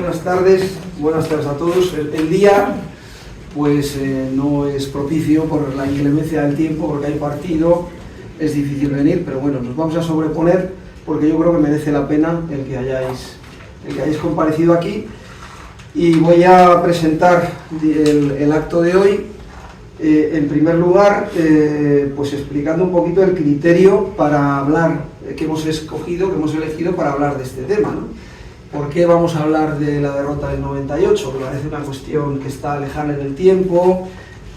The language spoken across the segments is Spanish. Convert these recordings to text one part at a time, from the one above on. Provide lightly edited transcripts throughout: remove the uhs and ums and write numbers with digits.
buenas tardes a todos. El día pues no es propicio por la inclemencia del tiempo, porque hay partido, es difícil venir, pero bueno, nos vamos a sobreponer porque yo creo que merece la pena el que hayáis comparecido aquí. Y voy a presentar el acto de hoy, en primer lugar, pues explicando un poquito el criterio para hablar, que hemos escogido, que hemos elegido para hablar de este tema, ¿no? ¿Por qué vamos a hablar de la derrota del 98? Me parece una cuestión que está lejana en el tiempo,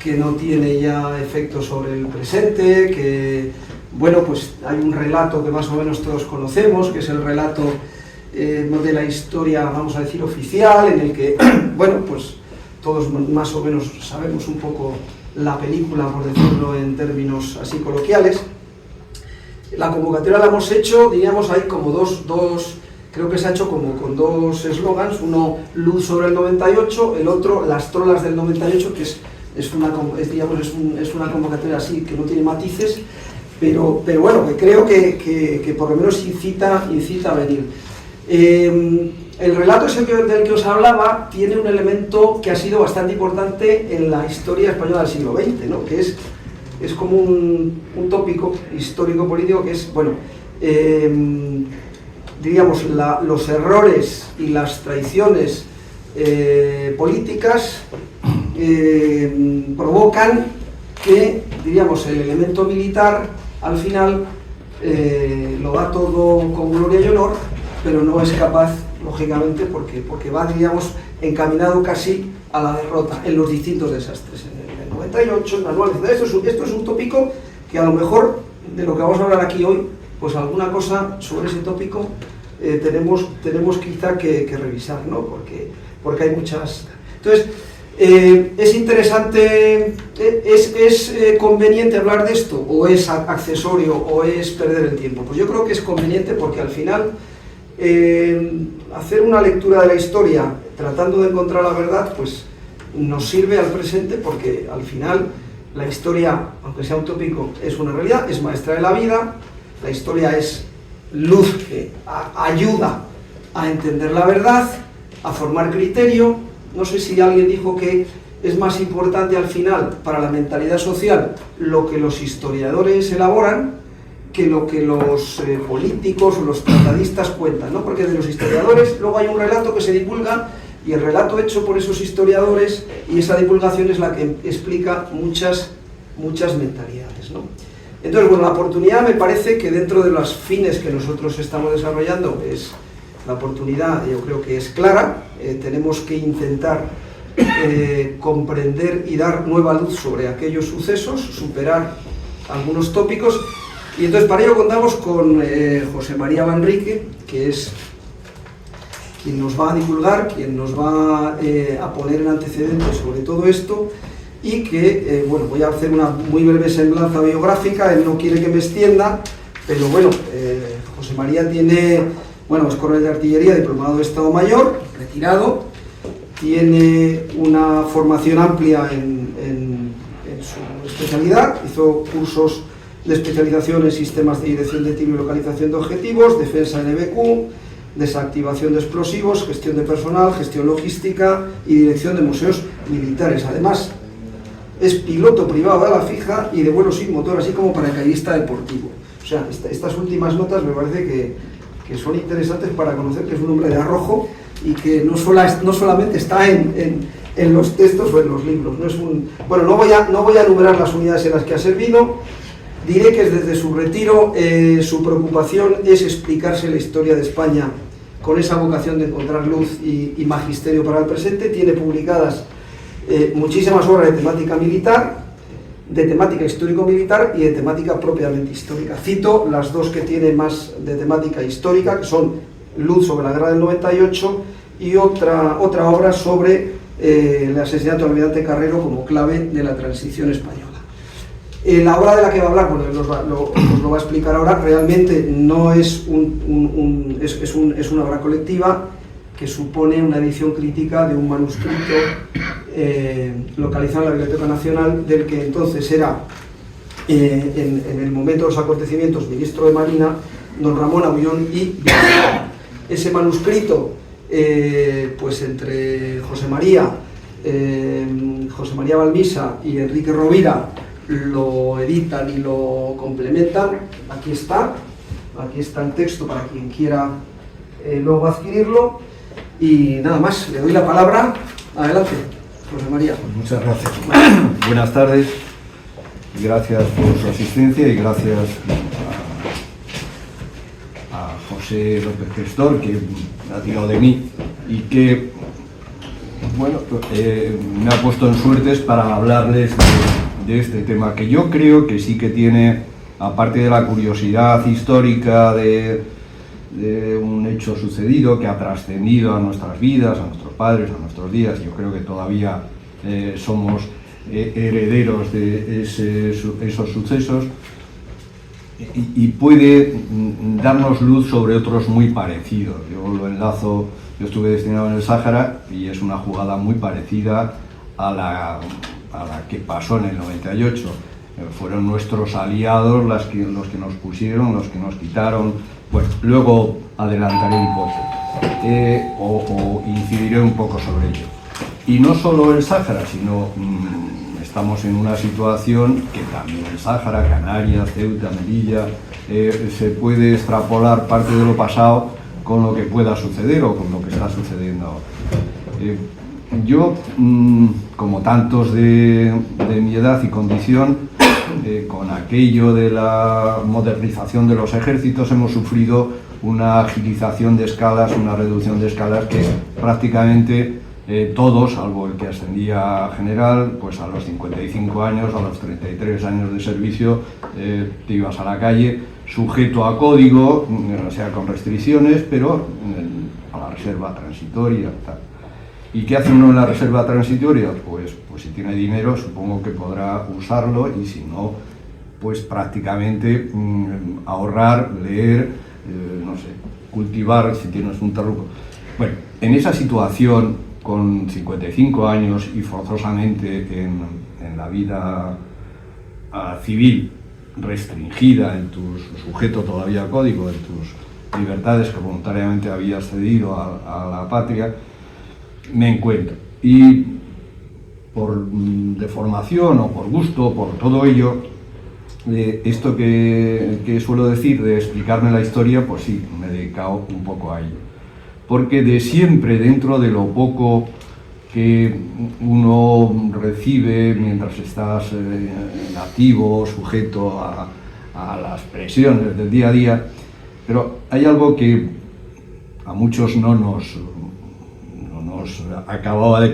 que no tiene ya efecto sobre el presente, que, bueno, pues hay un relato que más o menos todos conocemos, que es el relato de la historia, vamos a decir, oficial, en el que, bueno, pues todos más o menos sabemos un poco la película, por decirlo en términos así coloquiales. La convocatoria la hemos hecho, diríamos, hay como dos creo que se ha hecho como con dos eslogans, uno luz sobre el 98, el otro las trolas del 98, que es una convocatoria así, que no tiene matices, pero bueno, que creo que por lo menos incita a venir. El relato ese del que os hablaba tiene un elemento que ha sido bastante importante en la historia española del siglo XX, ¿no? Que es como un tópico histórico-político que es, bueno, diríamos, los errores y las traiciones políticas provocan que, diríamos, el elemento militar al final lo da todo con gloria y honor, pero no es capaz, lógicamente, porque va, diríamos, encaminado casi a la derrota en los distintos desastres, en el 98, en la anual. Esto es un tópico que a lo mejor, de lo que vamos a hablar aquí hoy, pues alguna cosa sobre ese tópico tenemos quizá que revisar, ¿no? Porque hay muchas. Entonces, ¿es interesante, es conveniente hablar de esto, o es accesorio, o es perder el tiempo? Pues yo creo que es conveniente porque al final hacer una lectura de la historia tratando de encontrar la verdad, pues nos sirve al presente, porque al final la historia, aunque sea un tópico, es una realidad, es maestra de la vida. La historia es luz que ayuda a entender la verdad, a formar criterio. No sé si alguien dijo que es más importante al final para la mentalidad social lo que los historiadores elaboran que lo que los políticos o los tratadistas cuentan, ¿no? Porque de los historiadores luego hay un relato que se divulga, y el relato hecho por esos historiadores y esa divulgación es la que explica muchas mentalidades, ¿no? Entonces, bueno, la oportunidad, me parece que dentro de los fines que nosotros estamos desarrollando, es la oportunidad, yo creo que es clara. Tenemos que intentar comprender y dar nueva luz sobre aquellos sucesos, superar algunos tópicos, y entonces para ello contamos con José María Manrique, que es quien nos va a divulgar, quien nos va a poner en antecedentes sobre todo esto, y que, bueno, voy a hacer una muy breve semblanza biográfica. Él no quiere que me extienda, pero bueno, José María tiene, bueno, es coronel de artillería, diplomado de Estado Mayor, retirado, tiene una formación amplia en su especialidad, hizo cursos de especialización en sistemas de dirección de tiro y localización de objetivos, defensa NBQ, desactivación de explosivos, gestión de personal, gestión logística y dirección de museos militares. Además, es piloto privado de ala fija y de vuelo sin motor, así como paracaidista deportivo. O sea, estas últimas notas me parece que son interesantes para conocer que es un hombre de arrojo y que no solamente está en los textos o en los libros. Bueno, no voy a enumerar las unidades en las que ha servido. Diré que desde su retiro su preocupación es explicarse la historia de España con esa vocación de encontrar luz y magisterio para el presente. Tiene publicadas muchísimas obras de temática militar, de temática histórico-militar y de temática propiamente histórica. Cito las dos que tiene más de temática histórica, que son Luz sobre la guerra del 98 y otra obra sobre el asesinato del almirante Carrero como clave de la transición española. La obra de la que va a hablar, bueno, nos lo va a explicar ahora, realmente no es es una obra colectiva que supone una edición crítica de un manuscrito localizado en la Biblioteca Nacional, del que entonces era, en el momento de los acontecimientos, ministro de Marina, don Ramón Aullón y Villar. Ese manuscrito pues entre José María Balmisa y Enrique Rovira lo editan y lo complementan. Aquí está el texto para quien quiera luego adquirirlo. Y nada más, le doy la palabra. Adelante, José María. Pues muchas gracias. Buenas tardes, gracias por su asistencia y gracias a José López Gestor, que ha tirado de mí y que, bueno, me ha puesto en suertes para hablarles de este tema, que yo creo que sí que tiene, aparte de la curiosidad histórica de un hecho sucedido que ha trascendido a nuestras vidas, a nuestros padres, a nuestros días. Yo creo que todavía somos herederos de esos sucesos y puede darnos luz sobre otros muy parecidos. Yo lo enlazo, yo estuve destinado en el Sáhara y es una jugada muy parecida a la que pasó en el 98. Fueron nuestros aliados los que nos pusieron, los que nos quitaron. Bueno, luego adelantaré un poco o incidiré un poco sobre ello. Y no solo el Sáhara, sino estamos en una situación que también el Sáhara, Canarias, Ceuta, Melilla, se puede extrapolar parte de lo pasado con lo que pueda suceder o con lo que está sucediendo ahora. Yo, como tantos de mi edad y condición, con aquello de la modernización de los ejércitos hemos sufrido una agilización de escalas, una reducción de escalas que prácticamente todos, salvo el que ascendía a general, pues a los 55 años, a los 33 años de servicio, te ibas a la calle sujeto a código, o sea, con restricciones, pero a la reserva transitoria, tal. ¿Y qué hace uno en la reserva transitoria? Pues si tiene dinero supongo que podrá usarlo y si no, pues prácticamente ahorrar, leer, no sé, cultivar si tienes un terruco. Bueno, en esa situación, con 55 años y forzosamente en la vida civil restringida, en tu sujeto todavía a código, en tus libertades que voluntariamente habías cedido a la patria, me encuentro. Y por deformación o por gusto, por todo ello, esto que suelo decir de explicarme la historia, pues sí, me he dedicado un poco a ello. Porque de siempre, dentro de lo poco que uno recibe mientras estás activo, sujeto a las presiones del día a día, pero hay algo que a muchos no nos acababa de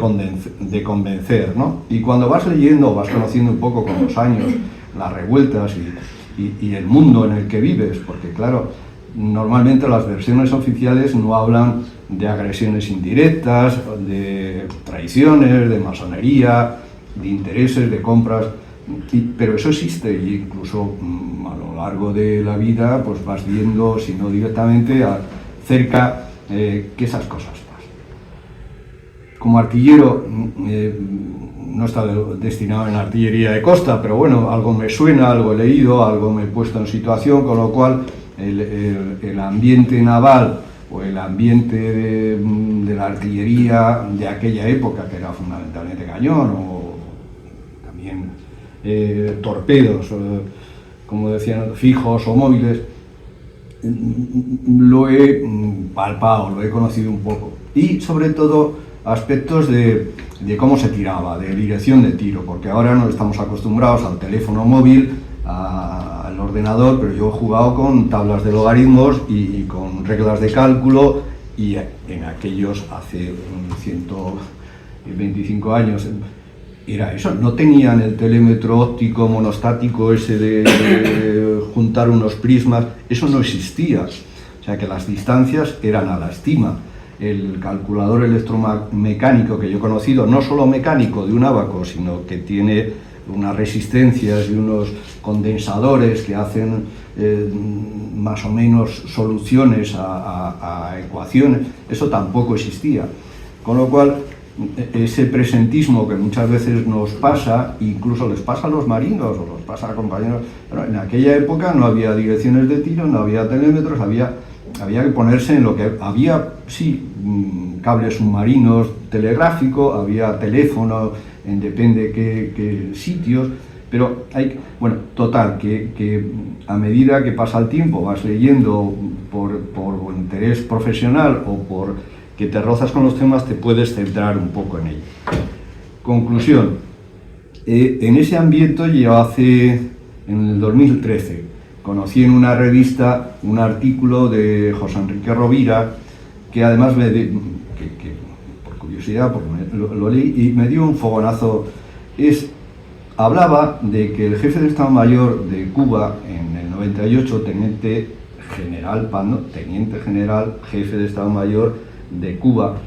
convencer, ¿no? Y cuando vas leyendo, vas conociendo un poco con los años las revueltas y el mundo en el que vives, porque claro, normalmente las versiones oficiales no hablan de agresiones indirectas, de traiciones, de masonería, de intereses, de compras, pero eso existe y incluso a lo largo de la vida pues vas viendo, si no directamente, cerca que esas cosas pasan. Como artillero no está destinado en artillería de costa, pero bueno, algo me suena, algo he leído, algo me he puesto en situación, con lo cual el ambiente naval o el ambiente de la artillería de aquella época, que era fundamentalmente cañón o también torpedos, como decían, fijos o móviles, lo he palpado, lo he conocido un poco. Y sobre todo aspectos de cómo se tiraba, de dirección de tiro, porque ahora no estamos acostumbrados al teléfono móvil, al ordenador, pero yo he jugado con tablas de logaritmos y con reglas de cálculo, y en aquellos, hace 125 años, era eso, no tenían el telémetro óptico monostático ese de juntar unos prismas, eso no existía, o sea que las distancias eran a la estima. El calculador electromecánico que yo he conocido, no solo mecánico de un ábaco, sino que tiene unas resistencias y unos condensadores que hacen más o menos soluciones a ecuaciones, eso tampoco existía. Con lo cual, ese presentismo que muchas veces nos pasa, incluso les pasa a los marinos o los pasa a compañeros, bueno, en aquella época no había direcciones de tiro, no había telémetros, había había que ponerse en lo que había, sí, cables submarinos, telegráfico, había teléfono en depende qué sitios, pero hay, bueno, total, que a medida que pasa el tiempo vas leyendo por interés profesional o por que te rozas con los temas, te puedes centrar un poco en ello. Conclusión, en ese ambiente yo en el 2013, conocí en una revista un artículo de José Enrique Rovira, que además por curiosidad, porque lo leí y me dio un fogonazo. Hablaba de que el jefe de Estado Mayor de Cuba en el 98, teniente general Pando, teniente general, jefe de Estado Mayor de Cuba,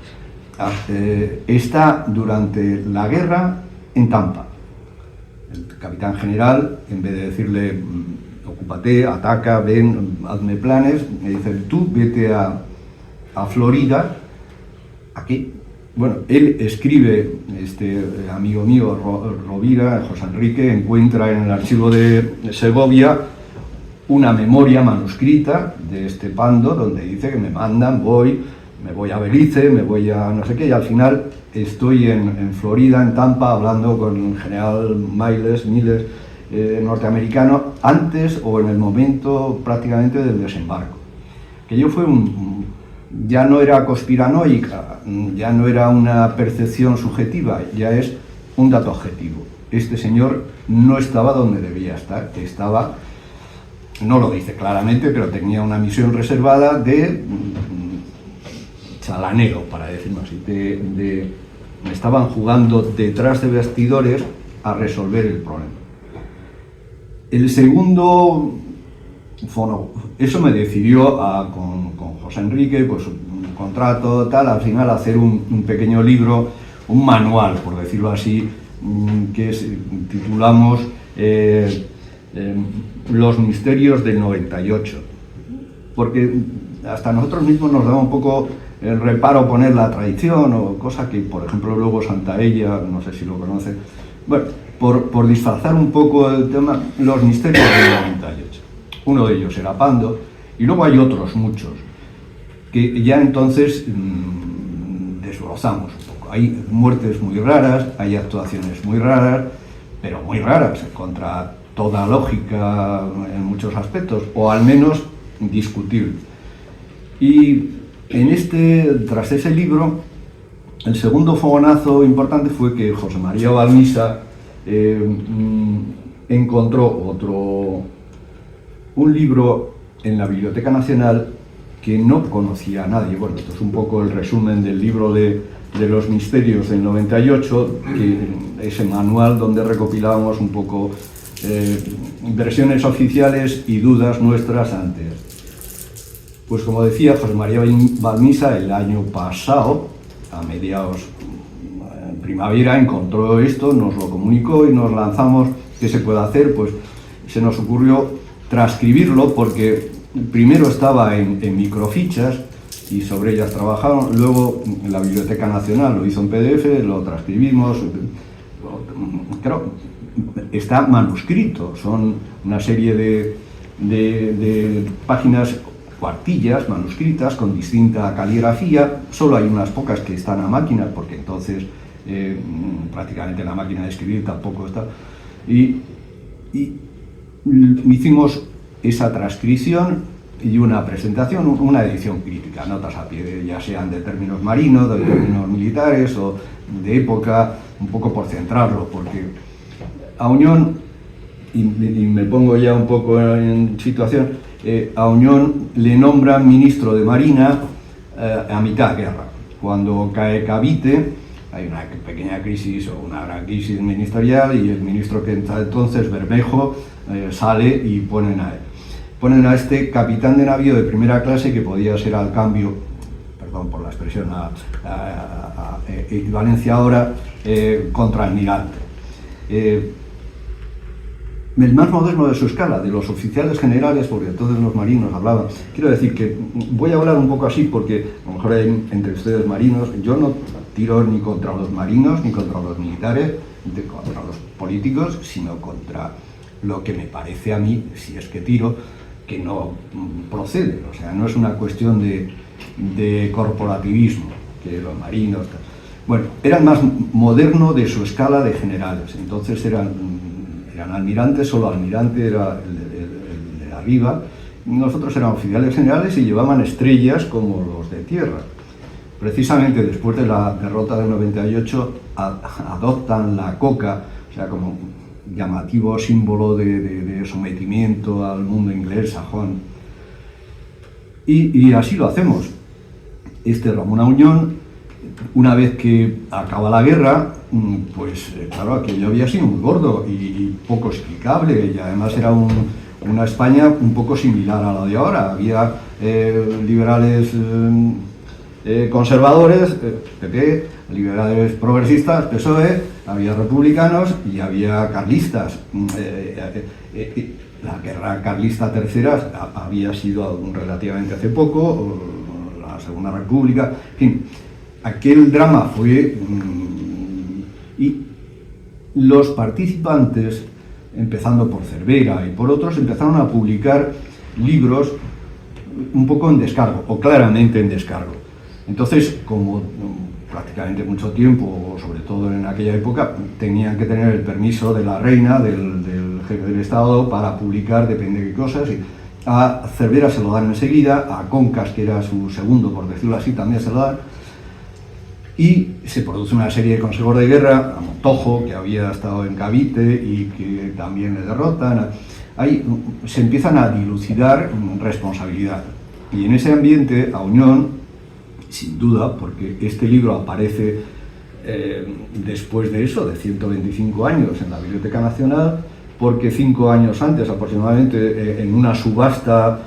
está durante la guerra en Tampa. El capitán general, en vez de decirle ocúpate, ataca, ven, hazme planes, me dice tú vete a Florida, aquí. Bueno, él escribe, este amigo mío Rovira, José Enrique, encuentra en el archivo de Segovia una memoria manuscrita de este Pando donde dice que me mandan, me voy a Belice, me voy a no sé qué, y al final estoy en Florida, en Tampa, hablando con el general Miles, norteamericano, antes o en el momento prácticamente del desembarco. Que yo fue ya no era conspiranoica, ya no era una percepción subjetiva, ya es un dato objetivo. Este señor no estaba donde debía estar, no lo dice claramente, pero tenía una misión reservada de chalanero, para decirlo así, estaban jugando detrás de bastidores a resolver el problema. El segundo, bueno, eso me decidió con José Enrique, pues un contrato, tal, al final hacer un pequeño libro, un manual, por decirlo así, que titulamos Los misterios del 98, porque hasta nosotros mismos nos daba un poco el reparo poner la tradición o cosa que, por ejemplo, luego Santaella, no sé si lo conoce, bueno, por disfrazar un poco el tema, los misterios del 98. Uno de ellos era Pando, y luego hay otros muchos, que ya entonces desbrozamos un poco. Hay muertes muy raras, hay actuaciones muy raras, pero muy raras, contra toda lógica en muchos aspectos, o al menos discutibles. Y tras ese libro, el segundo fogonazo importante fue que José María Balmisa encontró un libro en la Biblioteca Nacional que no conocía a nadie. Bueno, esto es un poco el resumen del libro de los misterios del 98, ese manual donde recopilábamos un poco versiones oficiales y dudas nuestras antes. Pues como decía José María Balmisa, el año pasado, a mediados primavera, encontró esto, nos lo comunicó y nos lanzamos. ¿Qué se puede hacer? Pues se nos ocurrió transcribirlo, porque primero estaba en microfichas y sobre ellas trabajaron, luego en la Biblioteca Nacional lo hizo en PDF, lo transcribimos, claro, está manuscrito, son una serie de páginas, cuartillas manuscritas con distinta caligrafía. Solo hay unas pocas que están a máquina, porque entonces prácticamente la máquina de escribir tampoco está, y hicimos esa transcripción y una presentación, una edición crítica, notas a pie, ya sean de términos marinos, de términos militares o de época, un poco por centrarlo, porque a Auñón, y me pongo ya un poco en situación, a Auñón le nombran ministro de Marina a mitad de guerra. Cuando cae Cavite, hay una pequeña crisis o una gran crisis ministerial, y el ministro que entra entonces, Bermejo, sale y ponen a este capitán de navío de primera clase, que podía ser al cambio, perdón por la expresión, equivalencia ahora, contraalmirante. El más moderno de su escala, de los oficiales generales, porque entonces los marinos hablaban. Quiero decir que voy a hablar un poco así, porque a lo mejor hay entre ustedes marinos. Yo no tiro ni contra los marinos, ni contra los militares, ni contra los políticos, sino contra lo que me parece a mí, si es que tiro, que no procede, o sea, no es una cuestión de corporativismo, que los marinos... Bueno, eran más moderno de su escala de generales, entonces eran almirantes, solo almirante era el de arriba, nosotros éramos oficiales generales y llevaban estrellas como los de tierra. Precisamente después de la derrota del 98 adoptan la coca, o sea, como llamativo símbolo de sometimiento al mundo inglés, sajón. Y así lo hacemos. Ramón Auñón, una vez que acaba la guerra, pues claro, aquello había sido muy gordo y poco explicable, y además era una España un poco similar a la de ahora. Había liberales conservadores, PP, liberales progresistas, PSOE, había republicanos y había carlistas. La guerra carlista tercera había sido relativamente hace poco, la Segunda República, en fin, aquel drama fue... y los participantes, empezando por Cervera y por otros, empezaron a publicar libros un poco en descargo, o claramente en descargo. Entonces, como prácticamente mucho tiempo, sobre todo en aquella época, tenían que tener el permiso de la reina, del jefe del Estado, para publicar depende de qué cosas. Y a Cervera se lo dan enseguida, a Concas, que era su segundo, por decirlo así, también se lo dan. Y se produce una serie de consejos de guerra, a Montojo, que había estado en Cavite y que también le derrotan. Ahí se empiezan a dilucidar responsabilidad. Y en ese ambiente, Auñón, sin duda, porque este libro aparece después de eso, de 125 años en la Biblioteca Nacional, porque 5 años antes aproximadamente, en una subasta,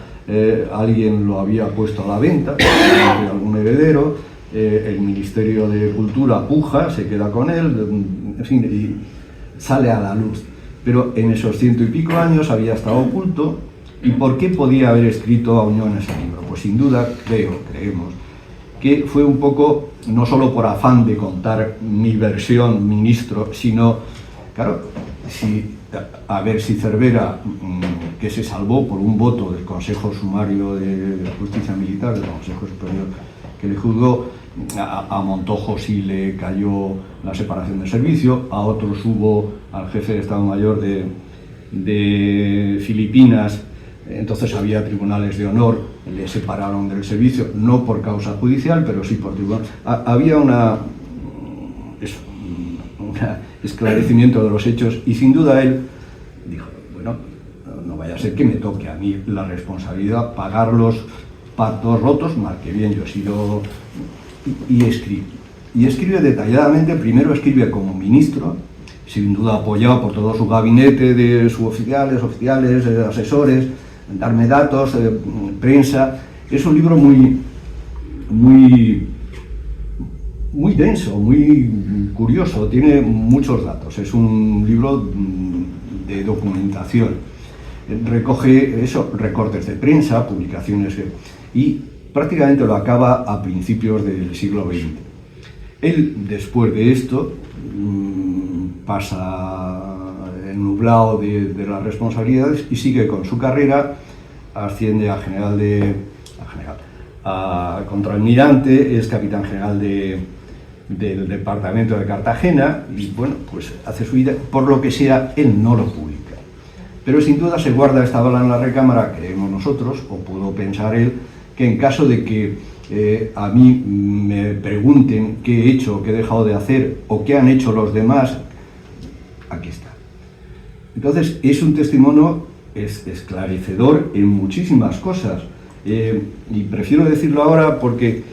alguien lo había puesto a la venta, algún heredero, el Ministerio de Cultura puja, se queda con él, en fin, y sale a la luz. Pero en esos 100 y pico años había estado oculto. ¿Y por qué podía haber escrito Auñón ese libro? Pues sin duda, creemos, que fue un poco, no solo por afán de contar mi versión, ministro, sino, claro, a ver si Cervera, que se salvó por un voto del Consejo Sumario de Justicia Militar, del Consejo Superior que le juzgó, a Montojo sí le cayó la separación de servicio, a otros hubo, al jefe de Estado Mayor de Filipinas, entonces había tribunales de honor, le separaron del servicio, no por causa judicial, pero sí por tribunal. Había un esclarecimiento de los hechos y sin duda él dijo, bueno, no vaya a ser que me toque a mí la responsabilidad, pagar los patos rotos, mal que bien, yo he sido... Y escribe. Y escribe detalladamente, primero escribe como ministro, sin duda apoyado por todo su gabinete de suboficiales, oficiales, asesores, darme datos, prensa. Es un libro muy denso, muy curioso, tiene muchos datos. Es un libro de documentación. Recoge eso, recortes de prensa, publicaciones, y prácticamente lo acaba a principios del siglo XX. Él, después de esto, pasa nublado de las responsabilidades y sigue con su carrera, asciende a contraalmirante, es capitán general del departamento de Cartagena y bueno, pues hace su vida, por lo que sea, él no lo publica. Pero sin duda se guarda esta bala en la recámara, creemos nosotros, o pudo pensar él, que en caso de que a mí me pregunten qué he hecho, qué he dejado de hacer o qué han hecho los demás, aquí está. Entonces es un testimonio esclarecedor en muchísimas cosas y prefiero decirlo ahora porque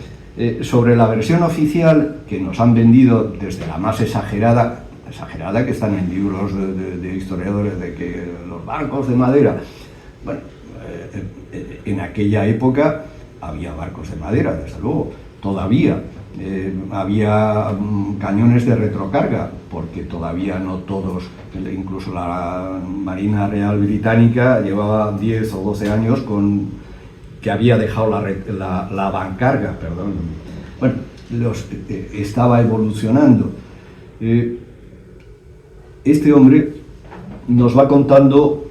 sobre la versión oficial que nos han vendido desde la más exagerada que están en libros de historiadores, de que los barcos de madera, bueno, en aquella época había barcos de madera, desde luego, todavía había cañones de retrocarga, porque todavía no todos, incluso la Marina Real Británica llevaba 10 o 12 años que había dejado la vancarga, perdón. Bueno, estaba evolucionando. Este hombre nos va contando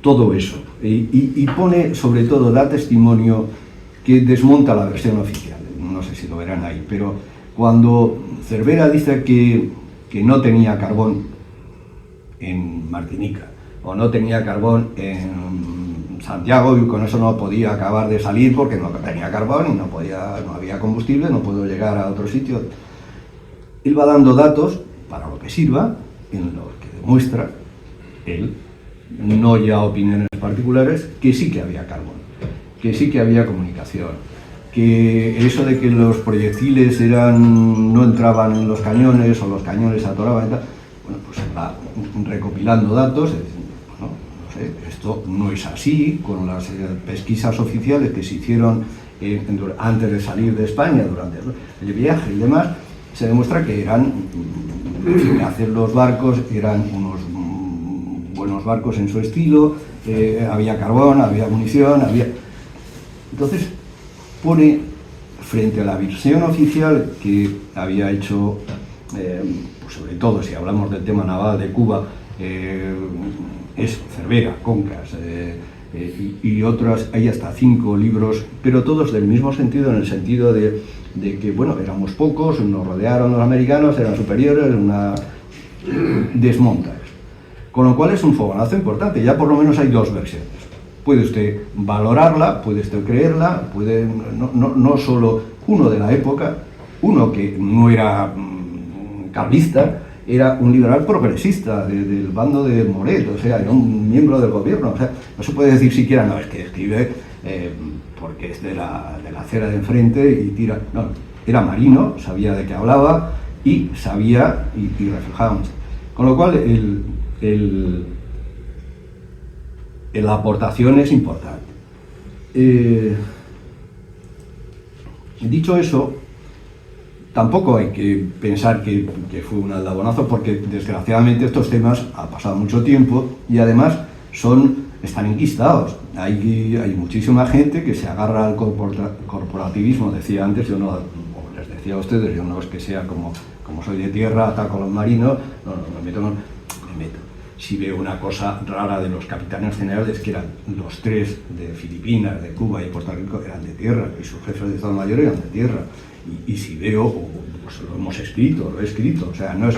todo eso. y pone, sobre todo, da testimonio que desmonta la versión oficial. No sé si lo verán ahí, pero cuando Cervera dice que no tenía carbón en Martinica, o no tenía carbón en Santiago, y con eso no podía acabar de salir porque no tenía carbón y no había combustible, no puedo llegar a otro sitio. Él va dando datos para lo que sirva, en los que demuestra él, no ya opiniones particulares, que sí que había carbón, que sí que había comunicación, que eso de que los proyectiles no entraban en los cañones o los cañones se atoraban y tal, bueno, pues va recopilando datos, bueno, no sé, esto no es así, con las pesquisas oficiales que se hicieron antes de salir de España, durante el viaje y demás, se demuestra que eran, hacer los barcos, eran unos buenos barcos en su estilo, había carbón, había munición, Entonces pone frente a la versión oficial que había hecho, pues sobre todo si hablamos del tema naval de Cuba, es Cervera, Concas, y otras, hay hasta 5 libros, pero todos del mismo sentido, en el sentido de que, bueno, éramos pocos, nos rodearon los americanos, eran superiores, desmonta eso. Con lo cual es un fogonazo importante, ya por lo menos hay 2 versiones. Puede usted valorarla, puede usted creerla, puede no solo uno de la época, uno que no era carlista, era un liberal progresista del bando de Moret, o sea, era un miembro del gobierno, o sea, no se puede decir siquiera, no, es que escribe porque es de la acera de enfrente y tira, no, era marino, sabía de qué hablaba y sabía y reflejaba mucho. Con lo cual, la aportación es importante. Dicho eso, tampoco hay que pensar que fue un aldabonazo, porque desgraciadamente estos temas ha pasado mucho tiempo y además están enquistados. Hay muchísima gente que se agarra al corporativismo. Decía antes, yo no, o les decía a ustedes, yo no es que sea como soy de tierra, ataco a los marinos, no, me meto. Si veo una cosa rara de los capitanes generales, que eran los 3 de Filipinas, de Cuba y Puerto Rico, eran de tierra, y sus jefes de Estado Mayor eran de tierra. Y si veo, pues lo he escrito, o sea, no es...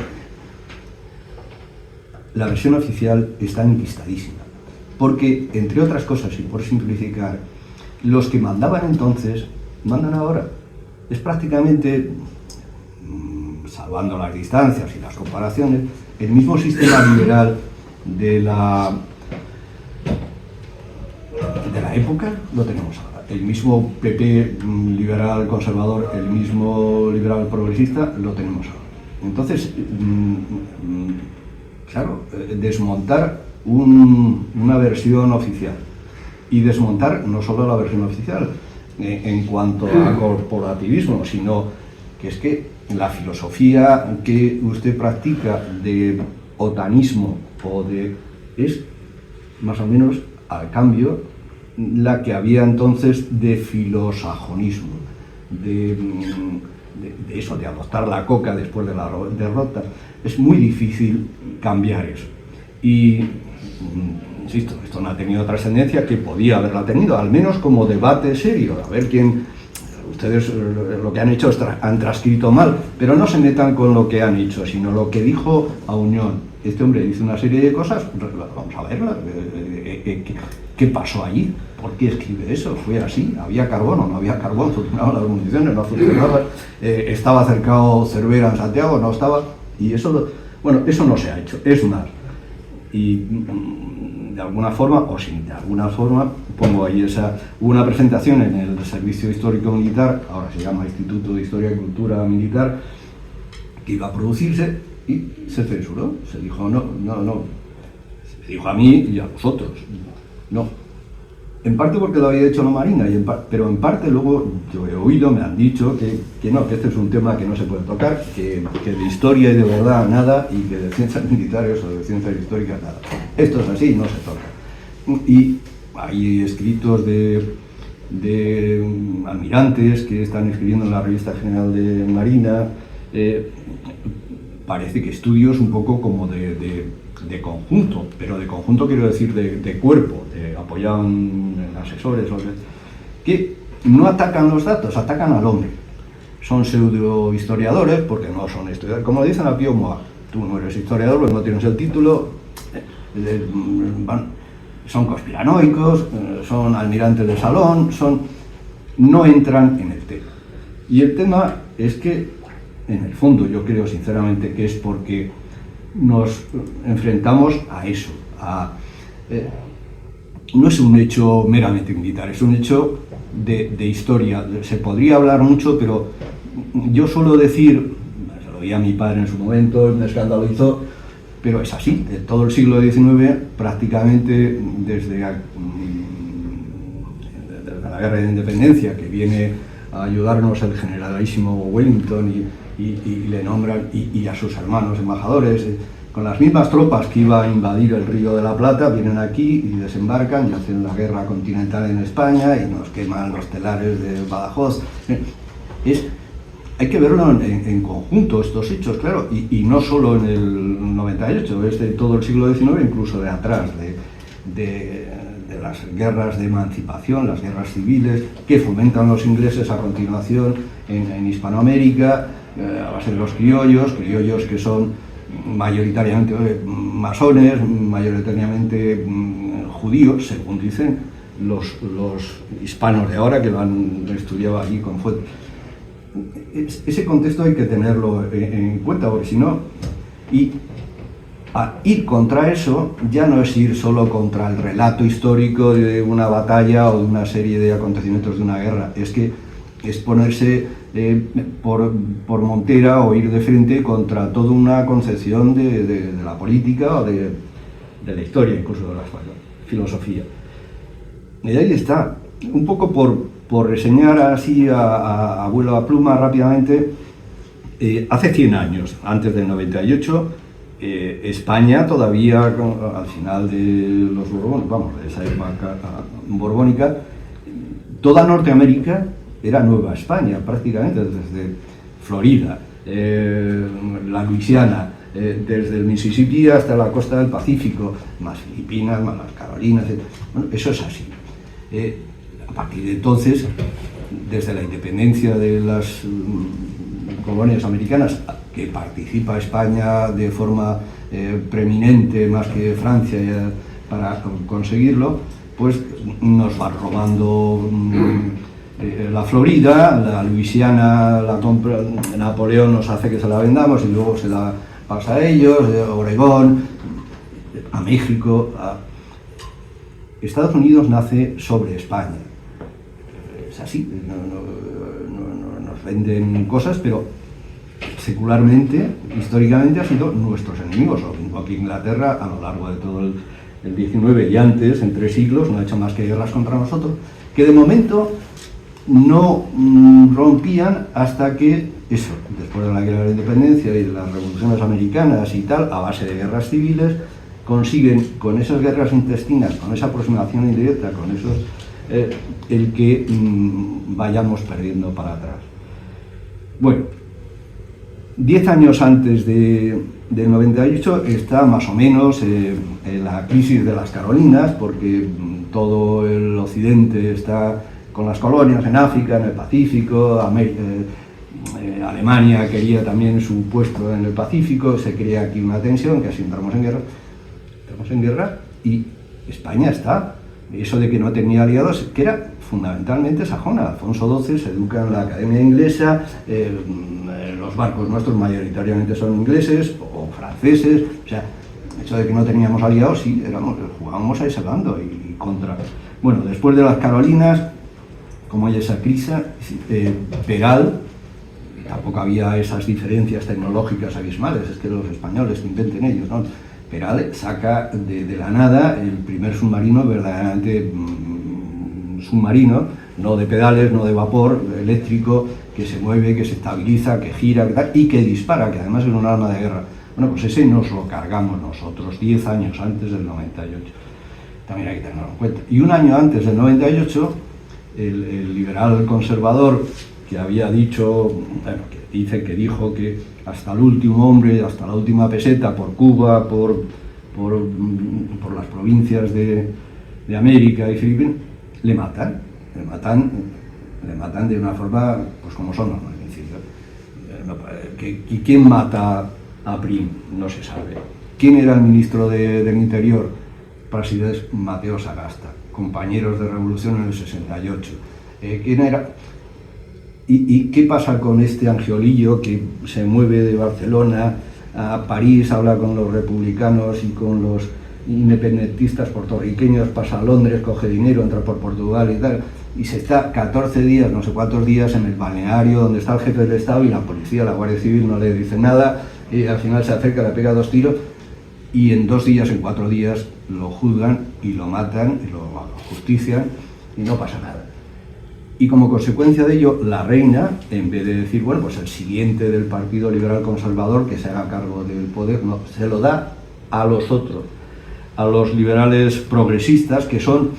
La versión oficial está enquistadísima, porque, entre otras cosas, y por simplificar, los que mandaban entonces, mandan ahora. Es prácticamente, salvando las distancias y las comparaciones, el mismo sistema liberal de la época lo tenemos ahora. El mismo PP liberal conservador, el mismo liberal progresista lo tenemos ahora. Entonces, claro, desmontar una versión oficial y desmontar no solo la versión oficial en cuanto a corporativismo, sino que es que la filosofía que usted practica de otanismo es más o menos al cambio la que había entonces de filosajonismo, de eso, de adoptar la coca después de la derrota. Es muy difícil cambiar eso. Y, insisto, esto no ha tenido trascendencia, que podía haberla tenido, al menos como debate serio, a ver quién... Ustedes lo que han hecho han transcrito mal, pero no se metan con lo que han hecho, sino lo que dijo Auñón. Este hombre dice una serie de cosas, vamos a verlas. ¿Qué pasó allí? ¿Por qué escribe eso? ¿Fue así? ¿Había carbón o no había carbón? ¿Funcionaban las municiones? ¿No funcionaban? ¿Estaba cercado Cervera en Santiago? ¿No estaba? Y eso, bueno, eso no se ha hecho, es más. Y de alguna forma, o sin de alguna forma, pongo ahí hubo una presentación en el Servicio Histórico Militar, ahora se llama Instituto de Historia y Cultura Militar, que iba a producirse y se censuró. Se dijo, no. Se dijo a mí y a vosotros, no. En parte porque lo había hecho la Marina, pero en parte luego yo he oído, me han dicho que no, que este es un tema que no se puede tocar, que de historia y de verdad nada, y que de ciencias militares o de ciencias históricas nada. Esto es así, no se toca. Y hay escritos de almirantes que están escribiendo en la Revista General de Marina, parece que estudios un poco como de de conjunto, pero de conjunto quiero decir de cuerpo, apoyado en asesores, que no atacan los datos, atacan al hombre. Son pseudohistoriadores, porque no son historiadores, como dicen a Pío Moa, tú no eres historiador porque no tienes el título, son conspiranoicos, son almirantes de salón, no entran en el tema. Y el tema es que, en el fondo, yo creo sinceramente que es porque nos enfrentamos a eso, no es un hecho meramente militar, es un hecho de historia. Se podría hablar mucho, pero yo suelo decir, se lo oía a mi padre en su momento, me escandalizó, pero es así, todo el siglo XIX, prácticamente desde la Guerra de Independencia, que viene a ayudarnos el generalísimo Wellington y le nombran, y a sus hermanos embajadores, con las mismas tropas que iba a invadir el Río de la Plata, vienen aquí y desembarcan y hacen la guerra continental en España y nos queman los telares de Badajoz. Hay que verlo en conjunto, estos hechos, claro, y no solo en el 98, es de todo el siglo XIX, incluso de atrás, de las guerras de emancipación, las guerras civiles, que fomentan los ingleses a continuación en Hispanoamérica, a base de los criollos que son mayoritariamente masones, mayoritariamente judíos, según dicen los hispanos de ahora que lo han estudiado allí con fuente. Ese contexto hay que tenerlo en cuenta, porque si no, y a ir contra eso ya no es ir solo contra el relato histórico de una batalla o de una serie de acontecimientos de una guerra, es que es ponerse por montera o ir de frente contra toda una concepción de la política o de la historia, incluso de la filosofía. Y ahí está, un poco por reseñar así a vuelo a pluma rápidamente, hace 100 años, antes del 98, España todavía, al final de los Borbones, de esa época borbónica, toda Norteamérica era Nueva España, prácticamente, desde Florida, la Luisiana, desde el Mississippi hasta la costa del Pacífico, más Filipinas, más las Carolinas, bueno, eso es así. A partir de entonces, desde la independencia de las colonias americanas, que participa España de forma preeminente, más que Francia, para conseguirlo, pues nos va robando la Florida, la Luisiana la compra, Napoleón nos hace que se la vendamos y luego se la pasa a ellos, Oregón, a México. Estados Unidos nace sobre España. Es así, nos venden cosas, pero secularmente, históricamente, ha sido nuestros enemigos, lo mismo que Inglaterra a lo largo de todo el 19 y antes, en 3 siglos, no ha hecho más que guerras contra nosotros, que de momento no rompían hasta que, eso, después de la Guerra de la Independencia y de las revoluciones americanas y tal, a base de guerras civiles, consiguen con esas guerras intestinas, con esa aproximación indirecta, con esos, el que vayamos perdiendo para atrás. Bueno, 10 años antes del 98 está más o menos la crisis de las Carolinas, porque todo el occidente está con las colonias en África, en el Pacífico, Alemania quería también su puesto en el Pacífico, se crea aquí una tensión, que así entramos en guerra, y España está. Eso de que no tenía aliados, que era fundamentalmente sajona. Alfonso XII se educa en la Academia Inglesa, los barcos nuestros mayoritariamente son ingleses o franceses, o sea, eso de que no teníamos aliados, sí, jugábamos a ese bando y contra. Bueno, después de las Carolinas, como hay esa crisis, Peral, tampoco había esas diferencias tecnológicas abismales, es que los españoles que inventen ellos, ¿no? Peral saca de la nada el primer submarino verdaderamente submarino, no de pedales, no de vapor, eléctrico, que se mueve, que se estabiliza, que gira y que dispara, que además es un arma de guerra. Bueno, pues ese nos lo cargamos nosotros 10 años antes del 98. También hay que tenerlo en cuenta. Y un año antes del 98, el liberal conservador que había dicho, bueno, que dijo que hasta el último hombre, hasta la última peseta, por Cuba, por por las provincias de América y Filipinas, le matan de una forma, pues como son los magnicidios. ¿Quién mata a Prim? No se sabe. ¿Quién era el ministro del Interior? Praxedes Mateo Sagasta, compañeros de revolución en el 68. ¿Quién era? ¿Y qué pasa con este angiolillo que se mueve de Barcelona a París, habla con los republicanos y con los independentistas puertorriqueños, pasa a Londres, coge dinero, entra por Portugal y tal, y se está 14 días, no sé cuántos días, en el balneario donde está el jefe del Estado, y la policía, la Guardia Civil no le dice nada, y al final se acerca, le pega 2 tiros, y en 2 días, en 4 días, lo juzgan y lo matan, y lo justician, y no pasa nada. Y como consecuencia de ello, la reina, en vez de decir, bueno, pues el siguiente del Partido Liberal Conservador que se haga cargo del poder, no, se lo da a los otros, a los liberales progresistas, que son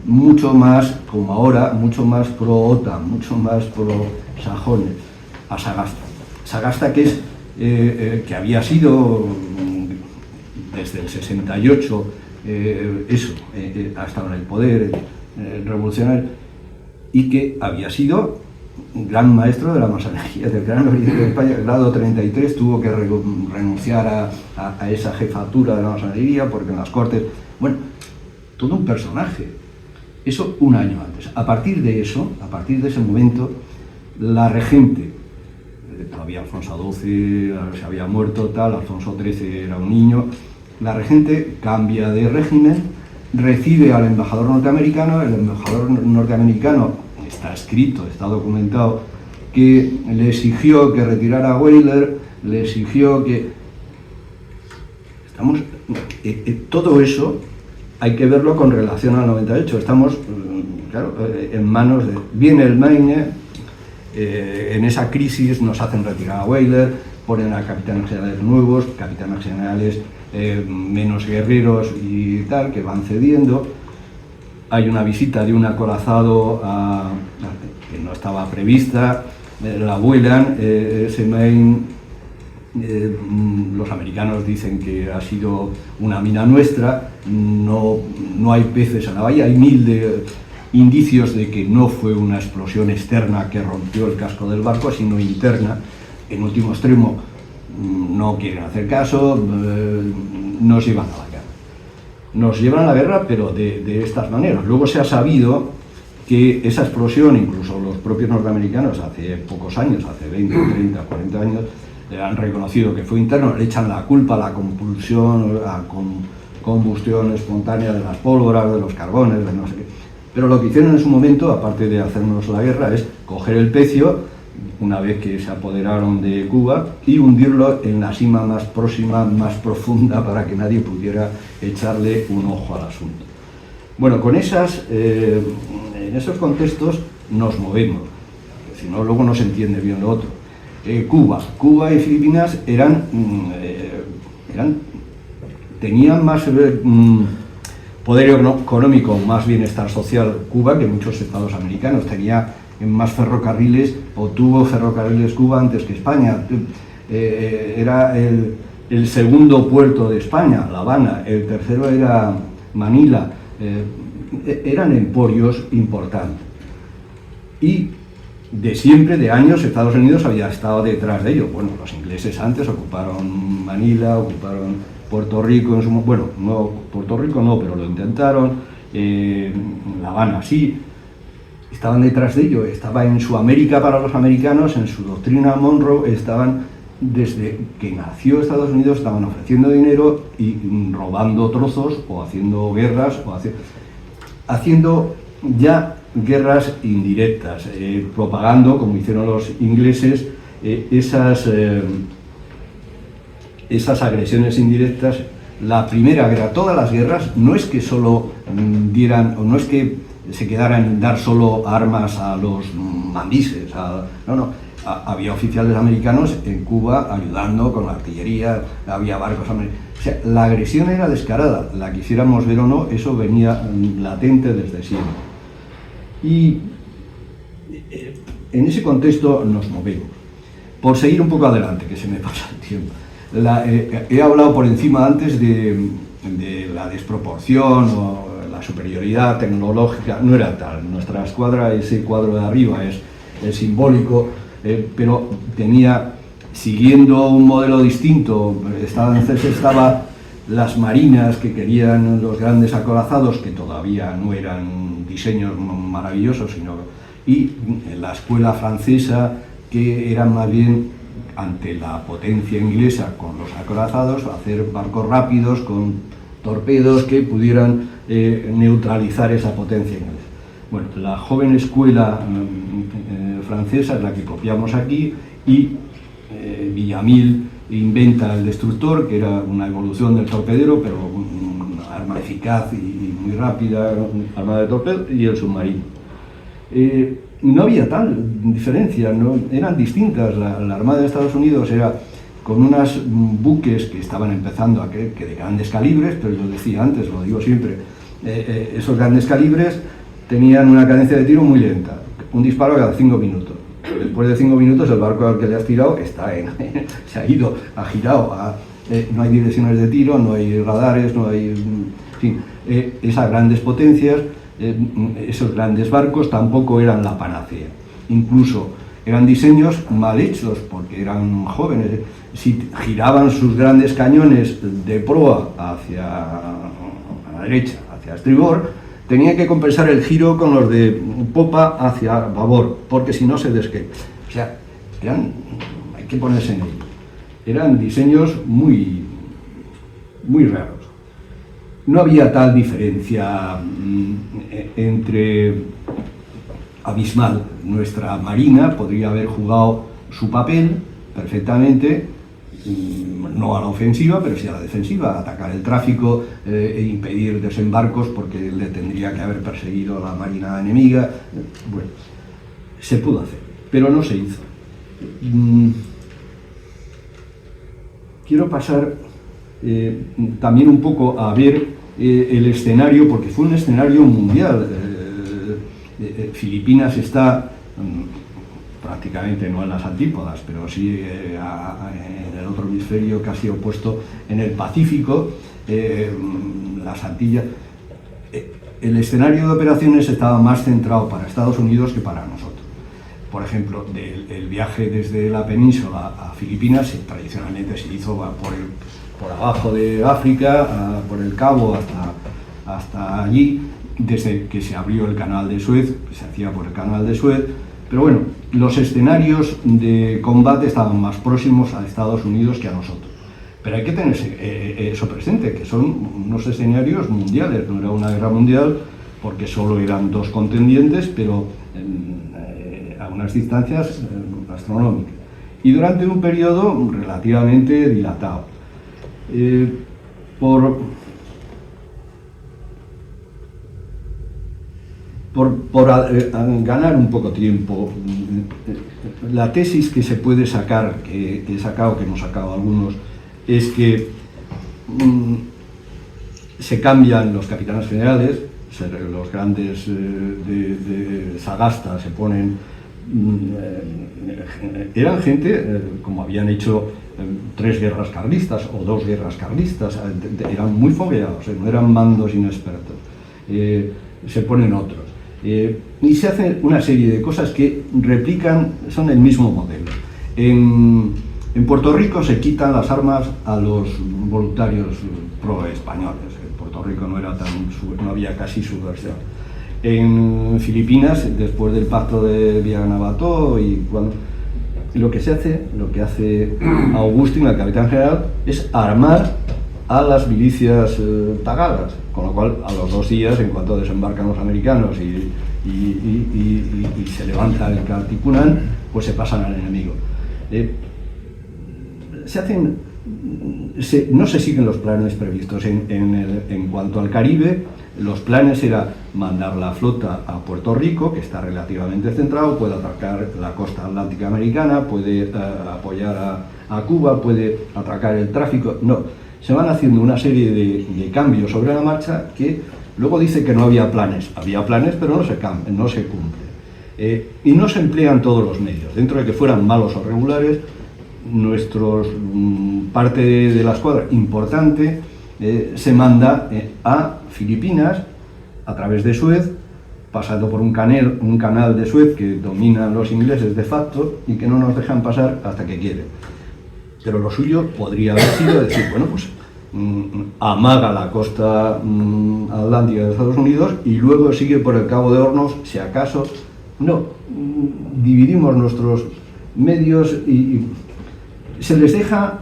mucho más, como ahora, mucho más pro-OTAN, mucho más pro-sajones, a Sagasta. Sagasta, que es que había sido desde el 68, ha estado en el poder revolucionario, y que había sido un gran maestro de la masonería del Gran Oriente de España, grado 33, tuvo que renunciar a esa jefatura de la masonería porque en las Cortes, bueno, todo un personaje. Eso un año antes. A partir de eso, a partir de ese momento, la regente, todavía Alfonso XII se había muerto, tal, Alfonso XIII era un niño, la regente cambia de régimen, recibe al embajador norteamericano, el embajador norteamericano, está escrito, está documentado, que le exigió que retirara a Weyler, le exigió que... todo eso hay que verlo con relación al 98, estamos, claro, en manos de... Viene el Maine, en esa crisis nos hacen retirar a Weyler, ponen a capitanes generales nuevos, capitanes generales menos guerreros y tal, que van cediendo. Hay una visita de un acorazado que no estaba prevista, la vuelan, ese Maine, los americanos dicen que ha sido una mina nuestra, no hay peces en la bahía, hay 1000 indicios de que no fue una explosión externa que rompió el casco del barco, sino interna. En último extremo, no quieren hacer caso, nos llevan a la guerra. Nos llevan a la guerra, pero de estas maneras. Luego se ha sabido que esa explosión, incluso los propios norteamericanos hace pocos años, hace 20, 30, 40 años, han reconocido que fue interno, le echan la culpa a la compulsión, a combustión espontánea de las pólvoras, de los carbones, de no sé qué. Pero lo que hicieron en su momento, aparte de hacernos la guerra, es coger el pecio, una vez que se apoderaron de Cuba, y hundirlo en la cima más próxima, más profunda, para que nadie pudiera echarle un ojo al asunto. Bueno, con en esos contextos nos movemos, si no luego no se entiende bien lo otro. Cuba y Filipinas tenían más poder económico, más bienestar social Cuba que muchos estados americanos. Tenía más ferrocarriles, o tuvo ferrocarriles Cuba antes que España. Era el segundo puerto de España, La Habana, el tercero era Manila. Eran emporios importantes. Y de siempre, de años, Estados Unidos había estado detrás de ello. Bueno, los ingleses antes ocuparon Manila, ocuparon Puerto Rico, bueno, no, Puerto Rico no, pero lo intentaron, La Habana sí, estaban detrás de ello, estaba en su América para los americanos, en su doctrina Monroe, estaban, desde que nació Estados Unidos, estaban ofreciendo dinero y robando trozos, o haciendo guerras, o haciendo ya guerras indirectas, propagando, como hicieron los ingleses, esas agresiones indirectas. La primera guerra, todas las guerras, no es que solo dieran, o no es que se quedaran en dar solo armas a los mambises, había oficiales americanos en Cuba ayudando con la artillería, había barcos americanos. O sea, la agresión era descarada, la quisiéramos ver o no, eso venía latente desde siempre. Y en ese contexto nos movemos. Por seguir un poco adelante, que se me pasa el tiempo. He hablado por encima antes de de la desproporción o la superioridad tecnológica no era tal. Nuestra escuadra, ese cuadro de arriba es simbólico, pero tenía, siguiendo un modelo distinto, estaba las marinas que querían los grandes acorazados, que todavía no eran diseños maravillosos, y la escuela francesa, que eran más bien, ante la potencia inglesa con los acorazados, hacer barcos rápidos con torpedos que pudieran neutralizar esa potencia inglesa. Bueno, la joven escuela francesa es la que copiamos aquí, y Villamil inventa el destructor, que era una evolución del torpedero, pero una arma eficaz y muy rápida, arma de torpedo, y el submarino. No había tal diferencia, ¿no? Eran distintas. La Armada de Estados Unidos era con unos buques que estaban empezando que de grandes calibres, pero yo decía antes, lo digo siempre, esos grandes calibres tenían una cadencia de tiro muy lenta, un disparo cada 5 minutos. Después de 5 minutos el barco al que le has tirado se ha ido, ha girado, no hay direcciones de tiro, no hay radares, no hay... En fin, esas grandes potencias, esos grandes barcos tampoco eran la panacea. Incluso eran diseños mal hechos, porque eran jóvenes. Si giraban sus grandes cañones de proa hacia la derecha, hacia estribor, tenían que compensar el giro con los de popa hacia babor, porque si no se desquema. O sea, hay que ponerse en ello. Eran diseños muy raros. No había tal diferencia entre abismal. Nuestra marina podría haber jugado su papel perfectamente, no a la ofensiva, pero sí a la defensiva, atacar el tráfico e impedir desembarcos, porque le tendría que haber perseguido a la marina enemiga. Bueno, se pudo hacer, pero no se hizo. Quiero pasar también un poco a ver el escenario, porque fue un escenario mundial. Filipinas está prácticamente no en las antípodas, pero sí en el otro hemisferio casi opuesto, en el Pacífico, las Antillas. El escenario de operaciones estaba más centrado para Estados Unidos que para nosotros. Por ejemplo, el viaje desde la península a Filipinas tradicionalmente se hizo por abajo de África, por el Cabo hasta allí. Desde que se abrió el canal de Suez, se hacía por el canal de Suez. Pero bueno, los escenarios de combate estaban más próximos a Estados Unidos que a nosotros. Pero hay que tener eso presente, que son unos escenarios mundiales, no era una guerra mundial, porque solo eran 2 contendientes, pero a unas distancias astronómicas. Y durante un periodo relativamente dilatado. Por ganar un poco tiempo, la tesis que se puede sacar, que hemos sacado algunos, es que se cambian los capitanes generales, los grandes de Sagasta se ponen, eran gente, como habían hecho 3 guerras carlistas o 2 guerras carlistas, eran muy fogueados, no eran mandos inexpertos, se ponen otros. Y se hacen una serie de cosas que replican, son el mismo modelo. En Puerto Rico se quitan las armas a los voluntarios pro-españoles. En Puerto Rico no había casi subversión. En Filipinas, después del pacto de Villanueva, lo que hace Augustin, el capitán general, es armar a las milicias tagalas, con lo cual a los 2 días, en cuanto desembarcan los americanos y se levanta el Katipunan, pues se pasan al enemigo. No se siguen los planes previstos. En cuanto al Caribe, los planes era mandar la flota a Puerto Rico, que está relativamente centrado, puede atacar la costa atlántica americana, puede apoyar a Cuba, puede atracar el tráfico. No. Se van haciendo una serie de cambios sobre la marcha, que luego dice que no había planes. Había planes, pero no se cumplen. Y no se emplean todos los medios. Dentro de que fueran malos o regulares, parte de la escuadra importante se manda a Filipinas a través de Suez, pasando por un canal de Suez que dominan los ingleses de facto y que no nos dejan pasar hasta que quieren. Pero lo suyo podría haber sido decir, bueno, pues amaga la costa atlántica de Estados Unidos y luego sigue por el Cabo de Hornos, si acaso. No, dividimos nuestros medios y se les deja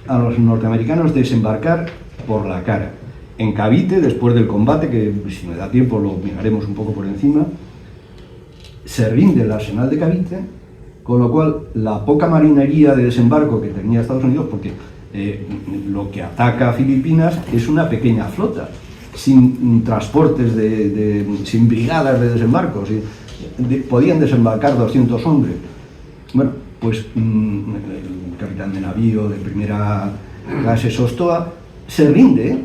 a los norteamericanos desembarcar por la cara. En Cavite, después del combate, que si me da tiempo lo miraremos un poco por encima, se rinde el arsenal de Cavite, con lo cual la poca marinería de desembarco que tenía Estados Unidos, porque lo que ataca a Filipinas es una pequeña flota, sin transportes, sin brigadas de desembarco, podían desembarcar 200 hombres. Bueno, pues el capitán de navío de primera clase Sostoa se rinde,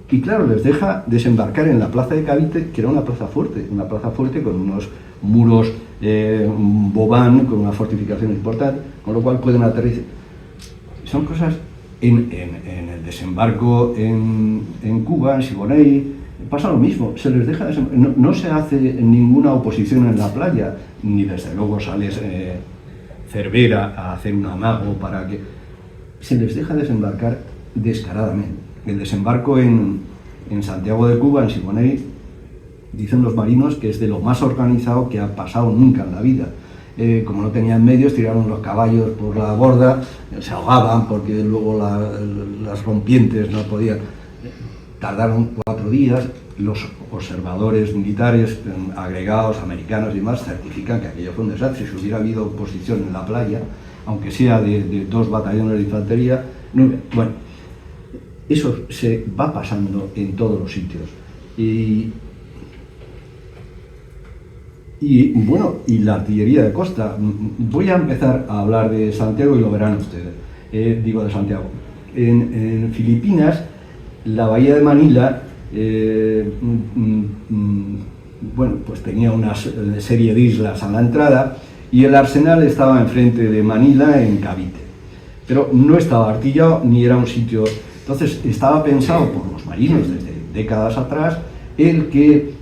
y claro, les deja desembarcar en la plaza de Cavite, que era una plaza fuerte con unos muros bobán, con una fortificación importante, con lo cual pueden aterrizar. Son cosas en el desembarco en Cuba, en Siboney, pasa lo mismo, se les deja no se hace ninguna oposición en la playa, ni desde luego sales Cervera a hacer un amago para que... Se les deja desembarcar descaradamente. El desembarco en Santiago de Cuba, en Siboney, dicen los marinos que es de lo más organizado que ha pasado nunca en la vida. Como no tenían medios, tiraron los caballos por la borda, se ahogaban porque luego las rompientes no podían. Tardaron 4 días, los observadores militares agregados, americanos y demás, certifican que aquello fue un desastre. Si hubiera habido oposición en la playa, aunque sea de 2 batallones de infantería, no, bueno, eso se va pasando en todos los sitios. Y bueno, y la artillería de costa. Voy a empezar a hablar de Santiago y lo verán ustedes. Digo de Santiago. En Filipinas, la bahía de Manila, bueno, pues tenía una serie de islas a la entrada y el arsenal estaba enfrente de Manila, en Cavite. Pero no estaba artillado ni era un sitio. Entonces estaba pensado por los marinos desde décadas atrás el que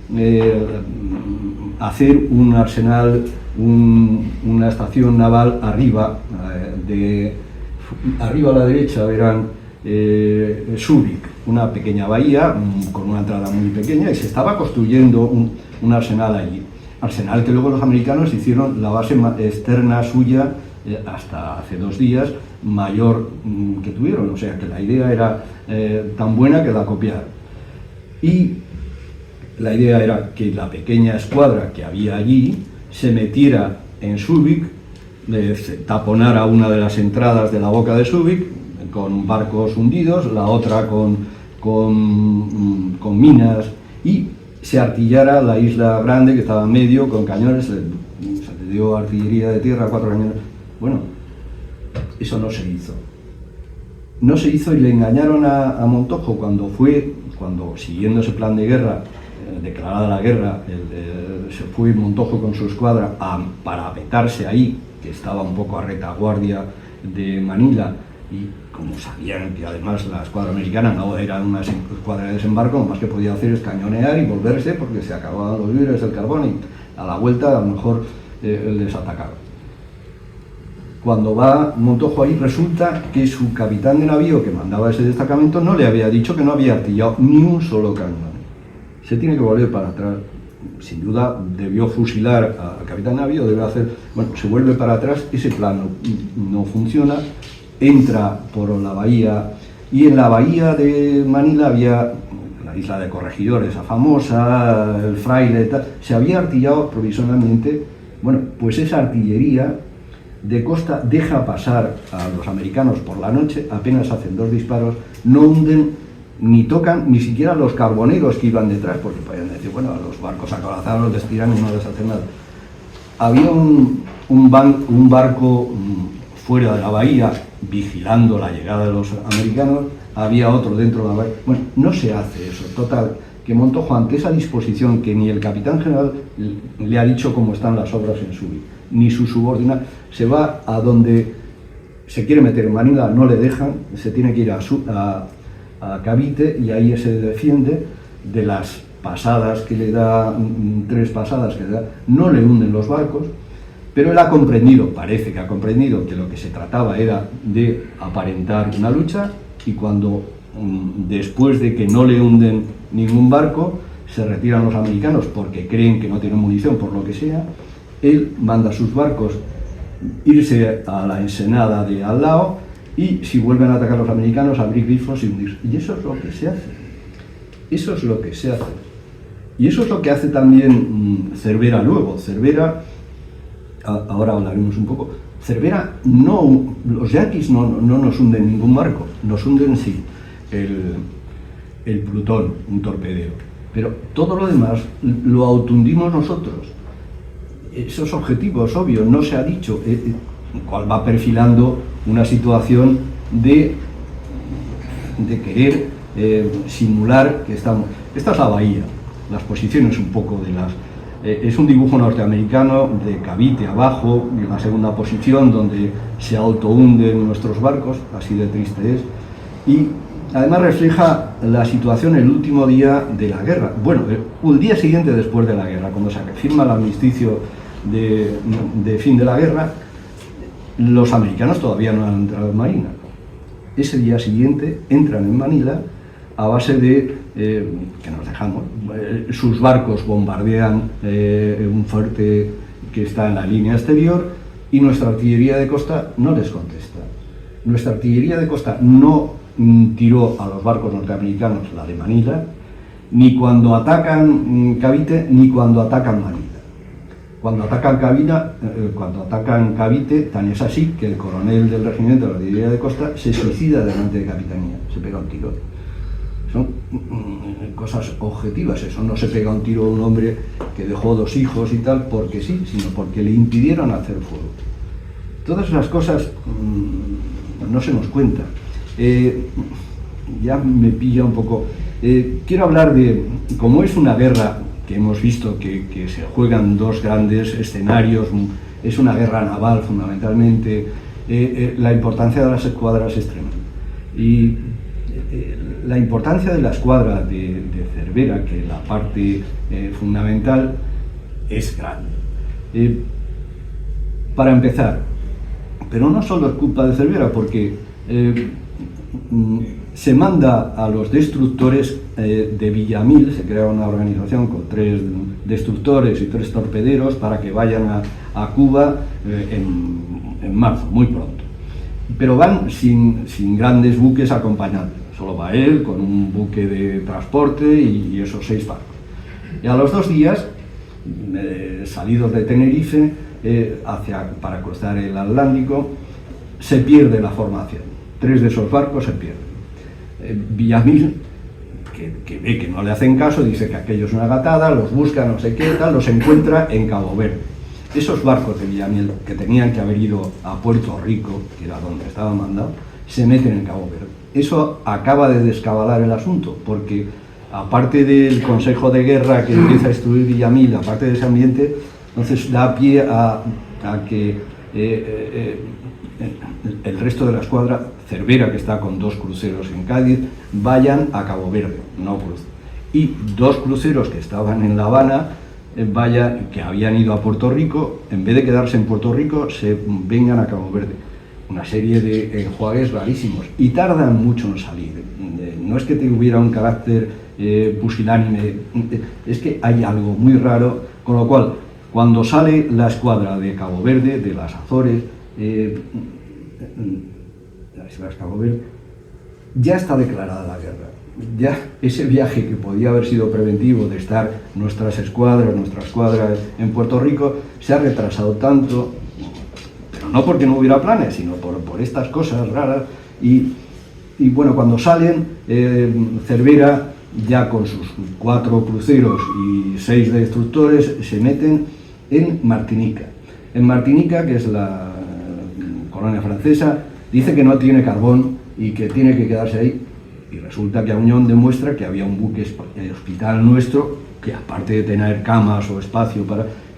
hacer un arsenal, una estación naval arriba, arriba a la derecha verán Subic, una pequeña bahía con una entrada muy pequeña, y se estaba construyendo un arsenal allí. Arsenal que luego los americanos hicieron la base externa suya hasta hace 2 días, mayor que tuvieron, o sea que la idea era tan buena que la copiaron. Y la idea era que la pequeña escuadra que había allí se metiera en Subic, taponara una de las entradas de la boca de Subic con barcos hundidos, la otra con minas, y se artillara la isla grande que estaba en medio con cañones. Se le dio artillería de tierra, 4 cañones. Bueno, eso no se hizo. No se hizo, y le engañaron a Montojo cuando siguiendo ese plan de guerra, declarada la guerra, se fue Montojo con su escuadra a parapetarse ahí, que estaba un poco a retaguardia de Manila, y como sabían que además la escuadra americana no era una escuadra de desembarco, lo más que podía hacer es cañonear y volverse porque se acababan los víveres, el carbón, y a la vuelta a lo mejor les atacaba. Cuando va Montojo ahí, resulta que su capitán de navío que mandaba ese destacamento no le había dicho que no había artillado ni un solo cañón. Se tiene que volver para atrás. Sin duda debió fusilar al capitán de navío, debe hacer... Bueno, se vuelve para atrás, ese plan no funciona, entra por la bahía, y en la bahía de Manila había la isla de Corregidor, esa famosa, el Fraile, tal, se había artillado provisionalmente. Bueno, pues esa artillería de costa deja pasar a los americanos por la noche, apenas hacen 2 disparos, no hunden ni tocan ni siquiera los carboneros que iban detrás, porque podían decir, bueno, a los barcos acorazados les tiran y no les hacen nada. Había un barco fuera de la bahía vigilando la llegada de los americanos, había otro dentro de la bahía. Bueno, no se hace eso. Total, que Montojo, ante esa disposición que ni el capitán general le ha dicho cómo están las obras en Subic, ni su subordinado, se va a donde se quiere meter en Manila, no le dejan, se tiene que ir a a Cavite y ahí se defiende de las pasadas que le da, 3 pasadas que le da, no le hunden los barcos, pero él ha comprendido, parece que ha comprendido, que lo que se trataba era de aparentar una lucha, y cuando después de que no le hunden ningún barco, se retiran los americanos porque creen que no tienen munición, por lo que sea, él manda a sus barcos irse a la ensenada de al lado, y si vuelven a atacar los americanos, abrir grifos y hundirse. Y eso es lo que se hace. Eso es lo que se hace. Y eso es lo que hace también Cervera luego. Cervera, ahora hablaremos un poco, Cervera, no, los yanquis no nos hunden ningún barco, nos hunden sí el Plutón, un torpedero, pero todo lo demás lo autohundimos nosotros. Esos objetivos, obvio, no se ha dicho, cual va perfilando una situación de querer simular que estamos... Esta es la bahía, las posiciones un poco de las... es un dibujo norteamericano de Cavite abajo, en la segunda posición, donde se autohunden nuestros barcos, así de triste es, y además refleja la situación el último día de la guerra, bueno, el día siguiente después de la guerra, cuando se firma el armisticio de fin de la guerra. Los americanos todavía no han entrado en Marina. Ese día siguiente entran en Manila a base de, que nos dejamos, sus barcos bombardean un fuerte que está en la línea exterior, y nuestra artillería de costa no les contesta. Nuestra artillería de costa no tiró a los barcos norteamericanos, la de Manila, ni cuando atacan Cavite, ni cuando atacan Manila. Cuando atacan Cavite, tan es así que el coronel del regimiento de la artillería de costa se suicida delante de capitanía, se pega un tiro. Son cosas objetivas, eso no se pega un tiro a un hombre que dejó 2 hijos y tal porque sí, sino porque le impidieron hacer fuego. Todas esas cosas no se nos cuentan. Ya me pilla un poco. Quiero hablar de, como es una guerra que hemos visto que se juegan 2 grandes escenarios, es una guerra naval fundamentalmente, la importancia de las escuadras es tremenda. Y la importancia de la escuadra de Cervera, que la parte fundamental, es grande. Para empezar, pero no solo es culpa de Cervera, porque se manda a los destructores de Villamil, se crea una organización con 3 destructores y 3 torpederos para que vayan a Cuba en marzo, muy pronto. Pero van sin grandes buques acompañando, solo va él con un buque de transporte y esos 6 barcos. Y a los 2 días, salidos de Tenerife, para cruzar el Atlántico, se pierde la formación. 3 de esos barcos se pierden. Villamil, que ve que no le hacen caso, dice que aquello es una gatada, los busca, no sé qué, tal, los encuentra en Cabo Verde. Esos barcos de Villamil, que tenían que haber ido a Puerto Rico, que era donde estaban mandados, se meten en Cabo Verde. Eso acaba de descabalar el asunto, porque aparte del Consejo de Guerra que empieza a instruir Villamil, aparte de ese ambiente, entonces da pie a que el resto de la escuadra, Cervera, que está con 2 cruceros en Cádiz, vayan a Cabo Verde, no crucen. Y 2 cruceros que estaban en La Habana, que habían ido a Puerto Rico, en vez de quedarse en Puerto Rico, se vengan a Cabo Verde. Una serie de enjuagues rarísimos, y tardan mucho en salir. No es que tuviera un carácter pusilánime, es que hay algo muy raro, con lo cual, cuando sale la escuadra de Cabo Verde, de las Azores, Cabo Verde, ya está declarada la guerra. Ya ese viaje que podía haber sido preventivo de estar nuestra escuadra en Puerto Rico, se ha retrasado tanto, pero no porque no hubiera planes, sino por estas cosas raras. Y bueno, cuando salen, Cervera, ya con sus 4 cruceros y 6 destructores, se meten en Martinica. En Martinica, que es la colonia francesa, dice que no tiene carbón y que tiene que quedarse ahí. Y resulta que Auñón demuestra que había un buque hospital nuestro, que aparte de tener camas o espacio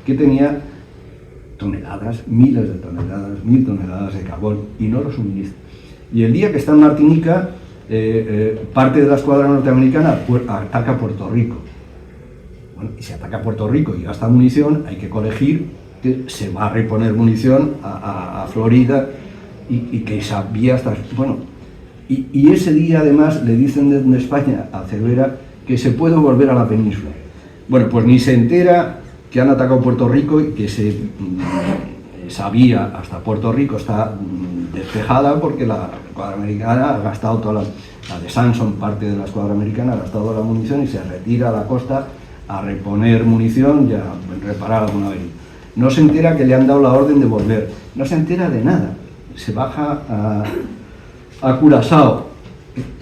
que tenía toneladas, miles de toneladas, 1000 toneladas de carbón, y no lo suministra. Y el día que está en Martinica, parte de la escuadra norteamericana ataca Puerto Rico. Bueno, y si ataca Puerto Rico y gasta munición, hay que colegir que se va a reponer munición a Florida y que esa vía está... Bueno, y ese día además le dicen desde España a Cervera que se puede volver a la península. Bueno, pues ni se entera que han atacado Puerto Rico y que esa vía hasta Puerto Rico está despejada porque la escuadra americana ha gastado toda la de Sanson, parte de la escuadra americana, ha gastado la munición y se retira a la costa a reponer munición y a reparar alguna vez. No se entera que le han dado la orden de volver, no se entera de nada. Se baja a Curazao.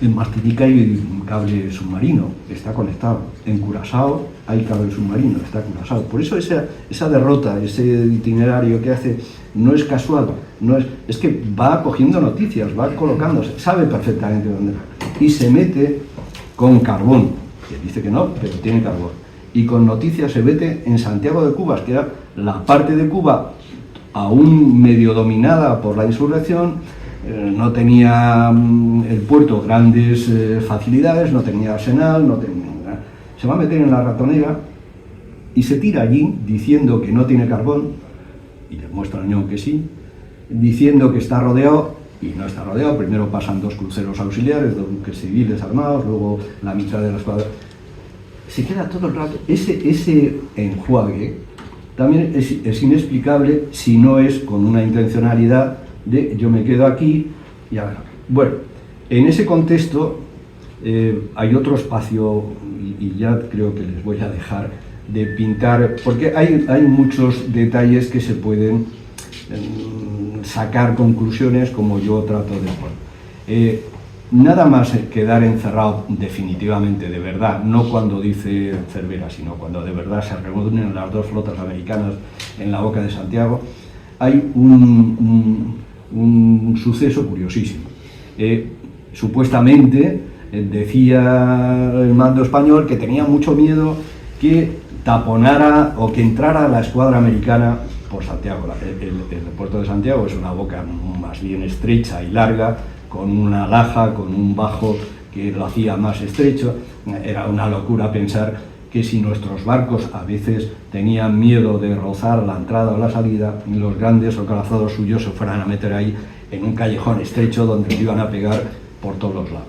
En Martinica hay un cable submarino, está conectado. En Curazao hay cable submarino, está Curazao. Por eso esa derrota, ese itinerario que hace, no es casual, es que va cogiendo noticias, va colocándose, sabe perfectamente dónde va. Y se mete con carbón, que dice que no, pero tiene carbón. Y con noticias se mete en Santiago de Cuba, que era la parte de Cuba aún medio dominada por la insurrección. No tenía el puerto grandes facilidades, no tenía arsenal, se va a meter en la ratonera y se tira allí diciendo que no tiene carbón, y demuestra el Ñón que sí, diciendo que está rodeado, y no está rodeado. Primero pasan 2 cruceros auxiliares, 2 buques civiles armados, luego la mitad de la escuadra. Se queda todo el rato, ese enjuague también es inexplicable si no es con una intencionalidad de yo me quedo aquí y ahora. Bueno, en ese contexto hay otro espacio y ya creo que les voy a dejar de pintar, porque hay muchos detalles que se pueden sacar conclusiones como yo trato de poner. Nada más quedar encerrado definitivamente, de verdad, no cuando dice Cervera, sino cuando de verdad se reúnen las 2 flotas americanas en la boca de Santiago, hay un suceso curiosísimo. Supuestamente decía el mando español que tenía mucho miedo que taponara o que entrara la escuadra americana por Santiago. El puerto de Santiago es una boca más bien estrecha y larga, con una laja, con un bajo que lo hacía más estrecho. Era una locura pensar que si nuestros barcos a veces tenían miedo de rozar la entrada o la salida, los grandes acorazados suyos se fueran a meter ahí en un callejón estrecho donde se iban a pegar por todos los lados.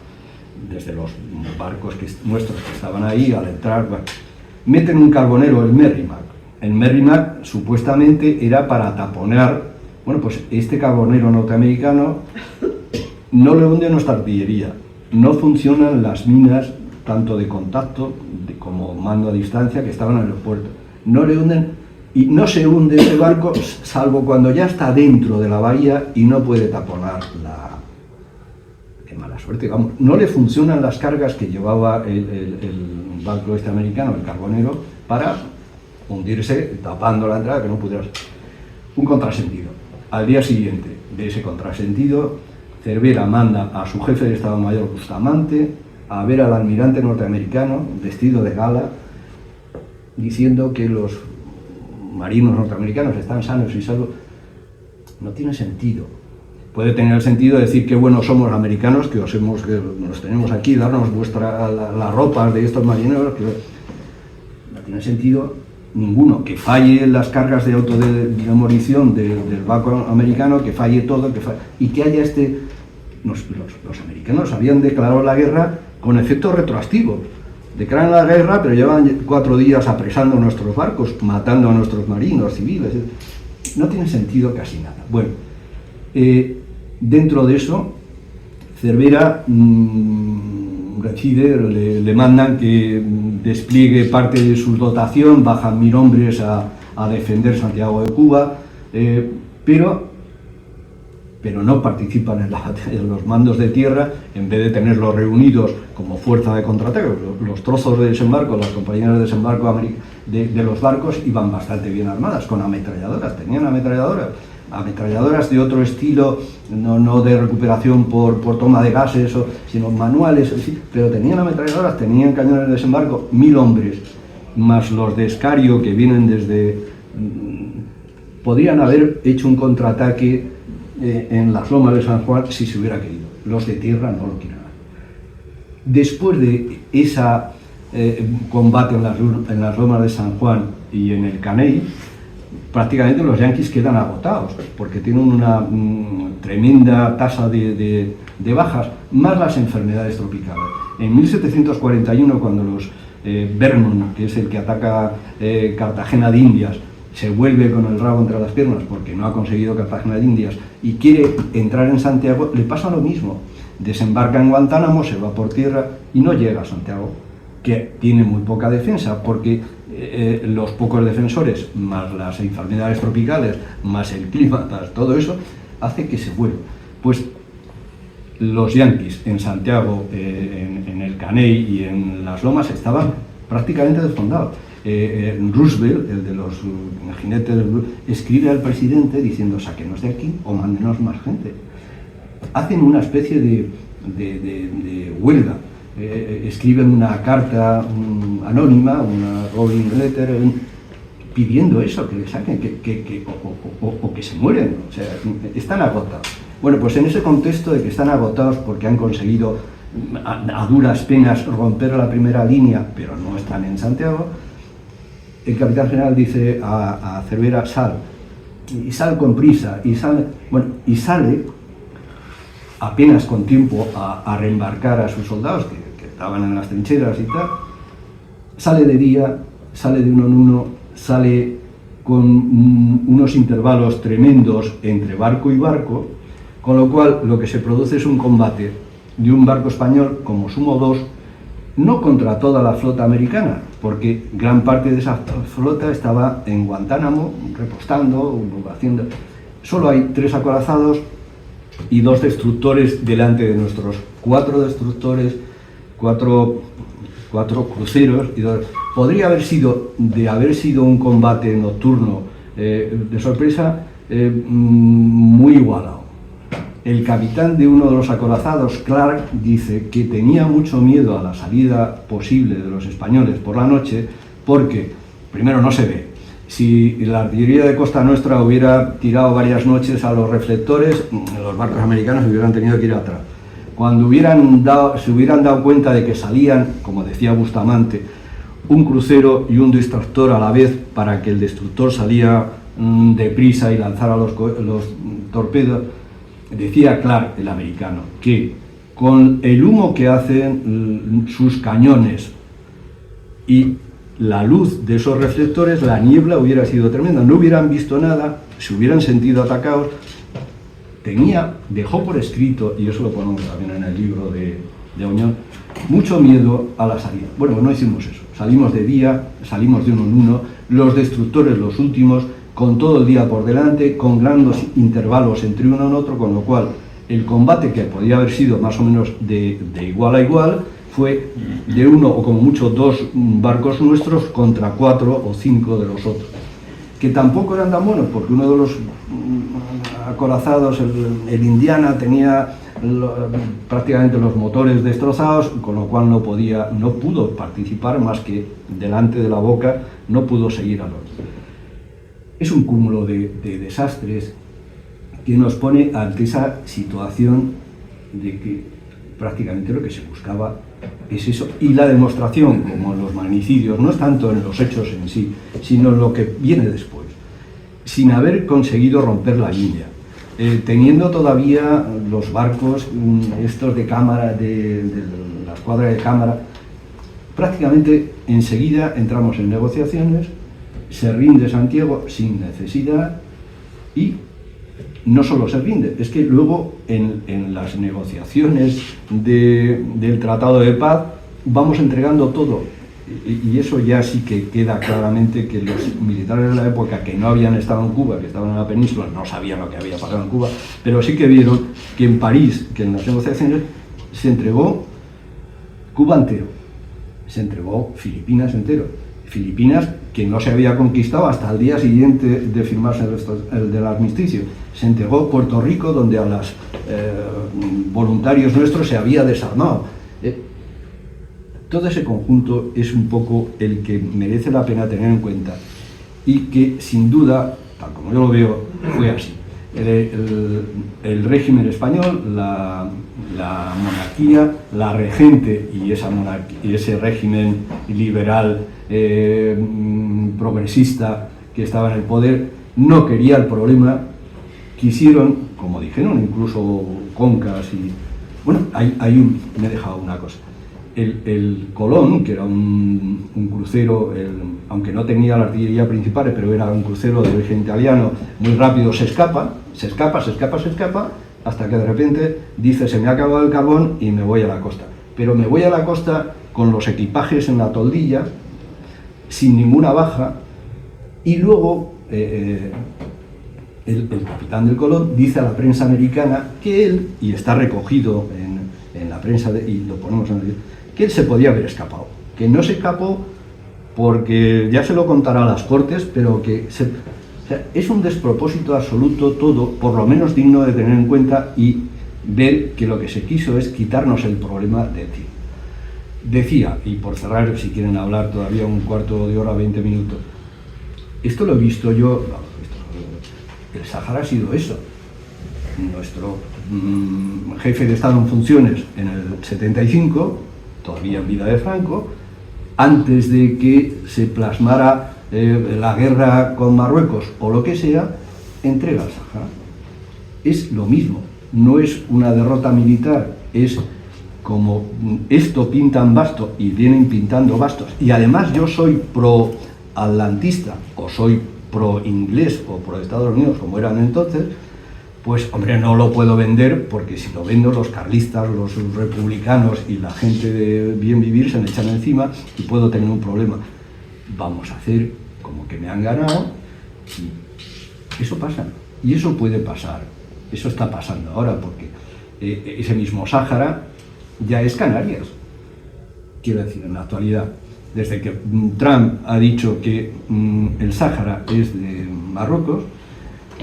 Desde los barcos nuestros que estaban ahí, al entrar, bueno, meten un carbonero, el Merrimack. El Merrimack supuestamente era para taponar. Bueno, pues este carbonero norteamericano no le hunde nuestra artillería, no funcionan las minas tanto de contacto como mando a distancia que estaban en el puerto, no le hunden y no se hunde ese barco salvo cuando ya está dentro de la bahía y no puede taponar la... Qué mala suerte, vamos, no le funcionan las cargas que llevaba el barco este americano, el carbonero, para hundirse tapando la entrada que no pudiera ser. Un contrasentido. Al día siguiente de ese contrasentido, Cervera manda a su jefe de Estado Mayor Bustamante a ver al almirante norteamericano vestido de gala, diciendo que los marinos norteamericanos están sanos y salvos. No tiene sentido. Puede tener sentido decir que buenos somos americanos, que nos tenemos aquí, darnos las ropas de estos marineros, que no tiene sentido ninguno. Que falle las cargas de demolición del barco americano, que falle todo, y que haya los americanos habían declarado la guerra con efectos retroactivos. Declaran la guerra, pero llevan 4 días apresando nuestros barcos, matando a nuestros marinos civiles. No tiene sentido casi nada. Bueno, dentro de eso, Cervera decide, le mandan que despliegue parte de su dotación, bajan 1000 hombres a defender Santiago de Cuba, pero no participan en los mandos de tierra. En vez de tenerlos reunidos como fuerza de contraataque, los trozos de desembarco, las compañías de desembarco de los barcos iban bastante bien armadas, con ametralladoras, tenían ametralladoras de otro estilo, no de recuperación por toma de gases, sino manuales, pero tenían ametralladoras, tenían cañones de desembarco, 1000 hombres, más los de Escario que vienen desde... Podrían haber hecho un contraataque en las lomas de San Juan si se hubiera querido. Los de tierra no lo quieren. después de ese combate en las lomas de San Juan y en el Caney, prácticamente los yanquis quedan agotados, porque tienen una tremenda tasa de bajas, más las enfermedades tropicales. En 1741, cuando los Vernon, que es el que ataca Cartagena de Indias, se vuelve con el rabo entre las piernas porque no ha conseguido Cartagena de Indias y quiere entrar en Santiago, le pasa lo mismo. Desembarca en Guantánamo, se va por tierra y no llega a Santiago, que tiene muy poca defensa, porque los pocos defensores, más las enfermedades tropicales, más el clima, más todo eso, hace que se vuelva. Pues los yanquis en Santiago, en el Caney y en las lomas estaban prácticamente desfondados. Roosevelt, el de los jinetes, escribe al presidente diciendo: sáquenos de aquí o mándenos más gente. Hacen una especie de huelga. Escriben una carta anónima, una rolling letter, pidiendo eso, que le saquen, o que se mueren. O sea, están agotados. Bueno, pues en ese contexto de que están agotados porque han conseguido a duras penas romper la primera línea, pero no están en Santiago, el capitán general dice a Cervera: sal, y sal con prisa, y sale apenas con tiempo a reembarcar a sus soldados que estaban en las trincheras y tal. Sale de día, sale de uno en uno, sale con unos intervalos tremendos entre barco y barco, con lo cual lo que se produce es un combate de un barco español, como sumo dos, no contra toda la flota americana, porque gran parte de esa flota estaba en Guantánamo, repostando, haciendo... Solo hay 3 acorazados y 2 destructores delante de nuestros 4 destructores, 4 cruceros y 2... Podría haber sido un combate nocturno de sorpresa muy igualado. El capitán de uno de los acorazados, Clark, dice que tenía mucho miedo a la salida posible de los españoles por la noche porque, primero, no se ve. Si la artillería de Costa Nuestra hubiera tirado varias noches a los reflectores, los barcos americanos hubieran tenido que ir atrás. Cuando se hubieran dado cuenta de que salían, como decía Bustamante, un crucero y un destructor a la vez, para que el destructor salía deprisa y lanzara los torpedos, decía Clark, el americano, que con el humo que hacen sus cañones y la luz de esos reflectores, la niebla hubiera sido tremenda, no hubieran visto nada, se hubieran sentido atacados. Dejó por escrito, y eso lo ponemos también en el libro de Oñón, mucho miedo a la salida. Bueno, no hicimos eso, salimos de día, salimos de uno en uno, los destructores los últimos, con todo el día por delante, con grandes intervalos entre uno y otro, con lo cual el combate, que podía haber sido más o menos de igual a igual, fue de uno o como mucho 2 barcos nuestros contra 4 o 5 de los otros, que tampoco eran tan buenos, porque uno de los acorazados, el Indiana, tenía prácticamente los motores destrozados, con lo cual no pudo participar más que delante de la boca, no pudo seguir al otro. Es un cúmulo de desastres que nos pone ante esa situación de que prácticamente lo que se buscaba es eso. Y la demostración, como en los magnicidios, no es tanto en los hechos en sí, sino en lo que viene después. Sin haber conseguido romper la línea, teniendo todavía los barcos estos de cámara, de la escuadra de cámara, prácticamente enseguida entramos en negociaciones, se rinde Santiago sin necesidad y no solo se rinde, es que luego en las negociaciones del Tratado de Paz vamos entregando todo, y eso ya sí que queda claramente que los militares de la época, que no habían estado en Cuba, que estaban en la península, no sabían lo que había pasado en Cuba, pero sí que vieron que en París, que en las negociaciones, se entregó Cuba entero, se entregó Filipinas entero. Filipinas, que no se había conquistado hasta el día siguiente de firmarse el del armisticio. Se entregó Puerto Rico, donde a los voluntarios nuestros se había desarmado. Todo ese conjunto es un poco el que merece la pena tener en cuenta y que, sin duda, tal como yo lo veo, fue así. el régimen español, la monarquía, la regente y ese régimen liberal progresista que estaba en el poder no quería el problema. Quisieron, como dijeron incluso Concas y... Bueno, me he dejado una cosa. El Colón, que era un crucero, aunque no tenía la artillería principal, pero era un crucero de origen italiano, muy rápido, se escapa, hasta que de repente dice: se me ha acabado el carbón y me voy a la costa. Pero me voy a la costa con los equipajes en la toldilla, sin ninguna baja, y luego el capitán del Colón dice a la prensa americana que él, y está recogido en la prensa, y lo ponemos en el vídeo, que él se podía haber escapado, que no se escapó porque ya se lo contará a las Cortes, pero que o sea, es un despropósito absoluto todo, por lo menos digno de tener en cuenta y ver que lo que se quiso es quitarnos el problema de encima. Decía, y por cerrar, si quieren hablar todavía un cuarto de hora, 20 minutos, esto lo he visto yo, el Sáhara ha sido eso. Nuestro jefe de Estado en funciones en el 75, todavía en vida de Franco, antes de que se plasmara la guerra con Marruecos o lo que sea, entrega el Sáhara. Es lo mismo, no es una derrota militar, es como esto pintan basto y vienen pintando bastos, y además yo soy pro-atlantista o soy pro-inglés o pro-Estados Unidos, como eran entonces, pues hombre, no lo puedo vender, porque si lo vendo los carlistas, los republicanos y la gente de bien vivir se me echan encima y puedo tener un problema. Vamos a hacer como que me han ganado, y eso pasa, y eso puede pasar, eso está pasando ahora, porque ese mismo Sáhara ya es Canarias, quiero decir, en la actualidad. Desde que Trump ha dicho que el Sáhara es de Marruecos,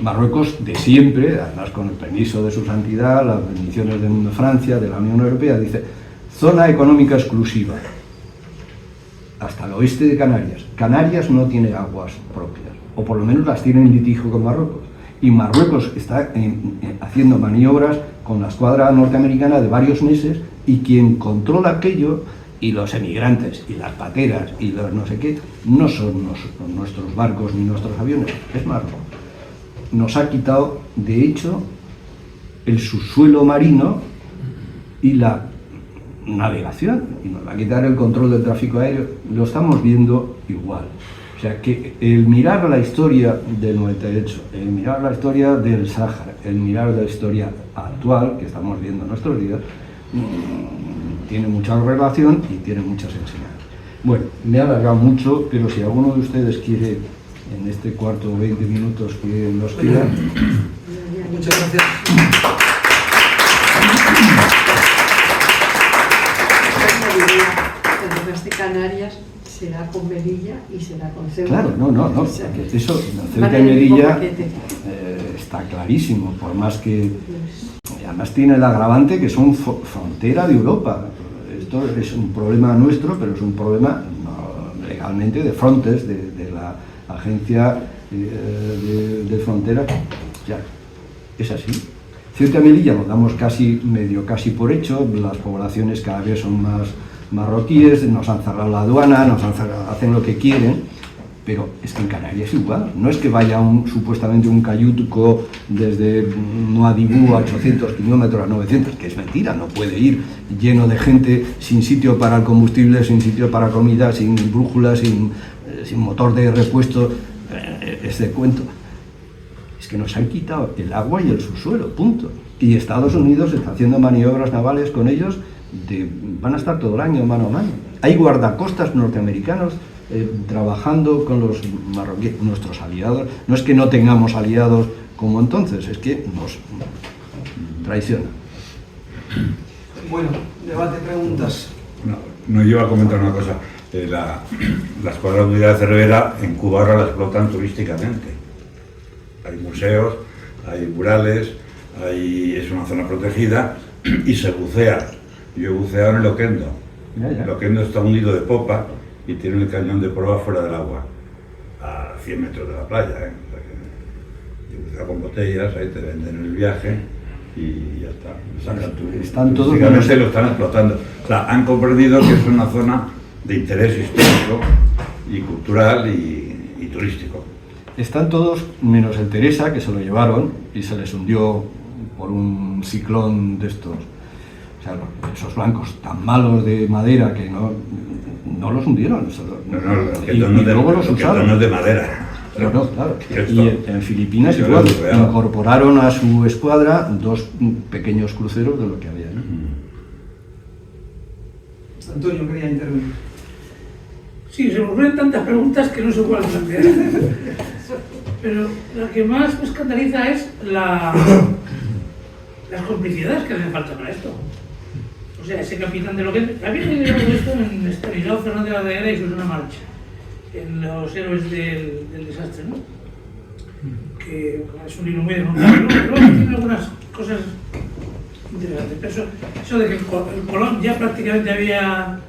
Marruecos de siempre, además con el permiso de su santidad, las bendiciones de Francia, de la Unión Europea, dice zona económica exclusiva, hasta el oeste de Canarias. Canarias no tiene aguas propias, o por lo menos las tiene en litigio con Marruecos, y Marruecos está haciendo maniobras con la escuadra norteamericana de varios meses, y quien controla aquello, y los emigrantes, y las pateras, y los no sé qué, no son nuestros barcos ni nuestros aviones, es Marruecos. Nos ha quitado, de hecho, el subsuelo marino y la navegación, y nos va a quitar el control del tráfico aéreo. Lo estamos viendo igual. O sea que el mirar la historia del 98, el mirar la historia del Sáhara, el mirar la historia actual que estamos viendo en nuestros días, tiene mucha relación y tiene muchas enseñanzas. Bueno, me he alargado mucho, pero si alguno de ustedes quiere, en este cuarto o 20 minutos que nos quedan... Muchas gracias. Cuando vas de Canarias será con Melilla y será con Ceuta. Claro, no. O sea, eso, Ceuta y Melilla está clarísimo, por más que... Además tiene el agravante que son frontera de Europa. Esto es un problema nuestro, pero es un problema legalmente de Frontex, de la agencia de fronteras. Ya, es así. Ceuta y Melilla lo damos casi por hecho. Las poblaciones cada vez son más marroquíes, nos han cerrado la aduana, hacen lo que quieren. Pero es que en Canarias es igual, no es que vaya supuestamente un cayuco desde Nuadhibou a 800 kilómetros a 900, que es mentira, no puede ir lleno de gente, sin sitio para el combustible, sin sitio para comida, sin brújula, sin motor de repuesto, ese cuento. Es que nos han quitado el agua y el subsuelo, punto. Y Estados Unidos está haciendo maniobras navales con ellos, van a estar todo el año mano a mano. Hay guardacostas norteamericanos trabajando con los marroquíes, nuestros aliados. No es que no tengamos aliados como entonces, es que nos traicionan. Bueno, debate, preguntas. No, yo iba a comentar una cosa. La Escuadra Unidad de Cervera en Cuba ahora la explotan turísticamente. Hay museos, hay murales, es una zona protegida y se bucea. Yo he buceado en el Oquendo. El Oquendo está hundido de popa y tiene el cañón de proa fuera del agua, a 100 metros de la playa. O sea que cuidado con botellas, ahí te venden el viaje y ya está. Están todos Básicamente lo están explotando. O sea, han comprendido que es una zona de interés histórico y cultural y turístico. Están todos, menos el Teresa, que se lo llevaron y se les hundió por un ciclón de estos. O sea, esos blancos tan malos de madera que no los hundieron. Y luego los usaron. No es de madera. No, claro. Y en Filipinas igual incorporaron a su escuadra 2 pequeños cruceros de lo que había. Antonio quería intervenir. Sí, se me ocurren tantas preguntas que no sé cuál plantear. Pero la que más me escandaliza es las complicidades que hacen falta para esto. O sea, ese capitán de lo que... Había leído esto en Estanislao Fernández de la Vega y Susana Marcha, en Los héroes del desastre, ¿no? Que es un libro muy desmontado, ¿no? Pero tiene algunas cosas interesantes. Pero eso de que el Colón ya prácticamente había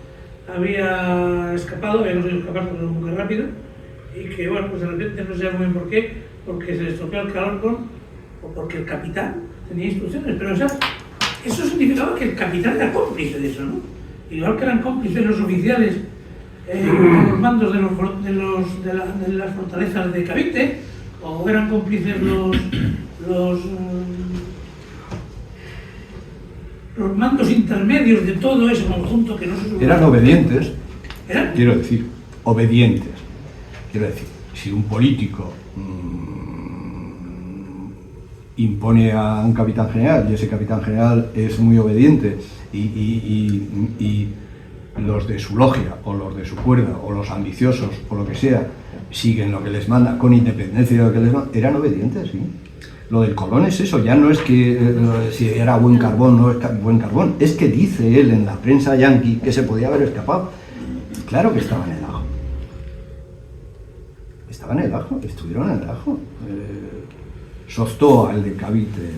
escapado, había conseguido escapar muy rápido, y que, bueno, pues de repente no sé muy bien por qué, porque se le estropeó el Calorcón o porque el capitán tenía instrucciones, pero o sea, eso significaba que el capitán era cómplice de eso, ¿no? Igual que eran cómplices los oficiales con los mandos de las fortalezas de Cavite, o eran cómplices los mandos intermedios de todo ese conjunto que no se... Eran obedientes. ¿Eran? Quiero decir, obedientes. Quiero decir, si un político impone a un capitán general y ese capitán general es muy obediente y los de su logia o los de su cuerda o los ambiciosos o lo que sea siguen lo que les manda con independencia de lo que les manda, eran obedientes, sí. Lo del Colón es eso, ya no es que si era buen carbón o no es buen carbón, es que dice él en la prensa yanqui que se podía haber escapado. Claro que estaba en el ajo. Estaban en el ajo, estuvieron en el ajo. Sostó, el de Cavite,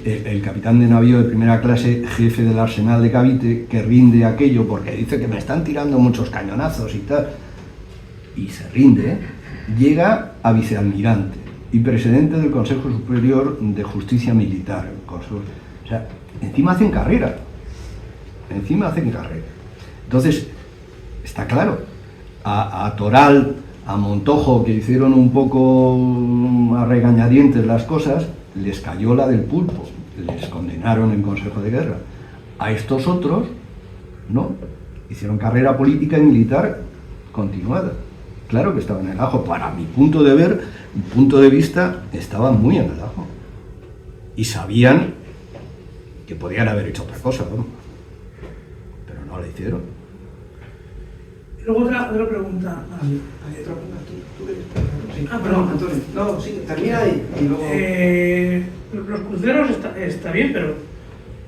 el capitán de navío de primera clase, jefe del arsenal de Cavite, que rinde aquello porque dice que me están tirando muchos cañonazos y tal, y se rinde, llega a vicealmirante y presidente del Consejo Superior de Justicia Militar. O sea, encima hacen carrera. Entonces, está claro, a Toral, a Montojo, que hicieron un poco a regañadientes las cosas, les cayó la del pulpo, les condenaron en Consejo de Guerra. A estos otros, no, hicieron carrera política y militar continuada. Claro que estaban en el ajo. Para mi punto de ver, mi punto de vista, estaban muy en el ajo. Y sabían que podían haber hecho otra cosa, ¿no? Pero no la hicieron. Y luego otra pregunta. Perdón, Antonio. No, sí, termina ahí y luego... Los cruceros está bien, pero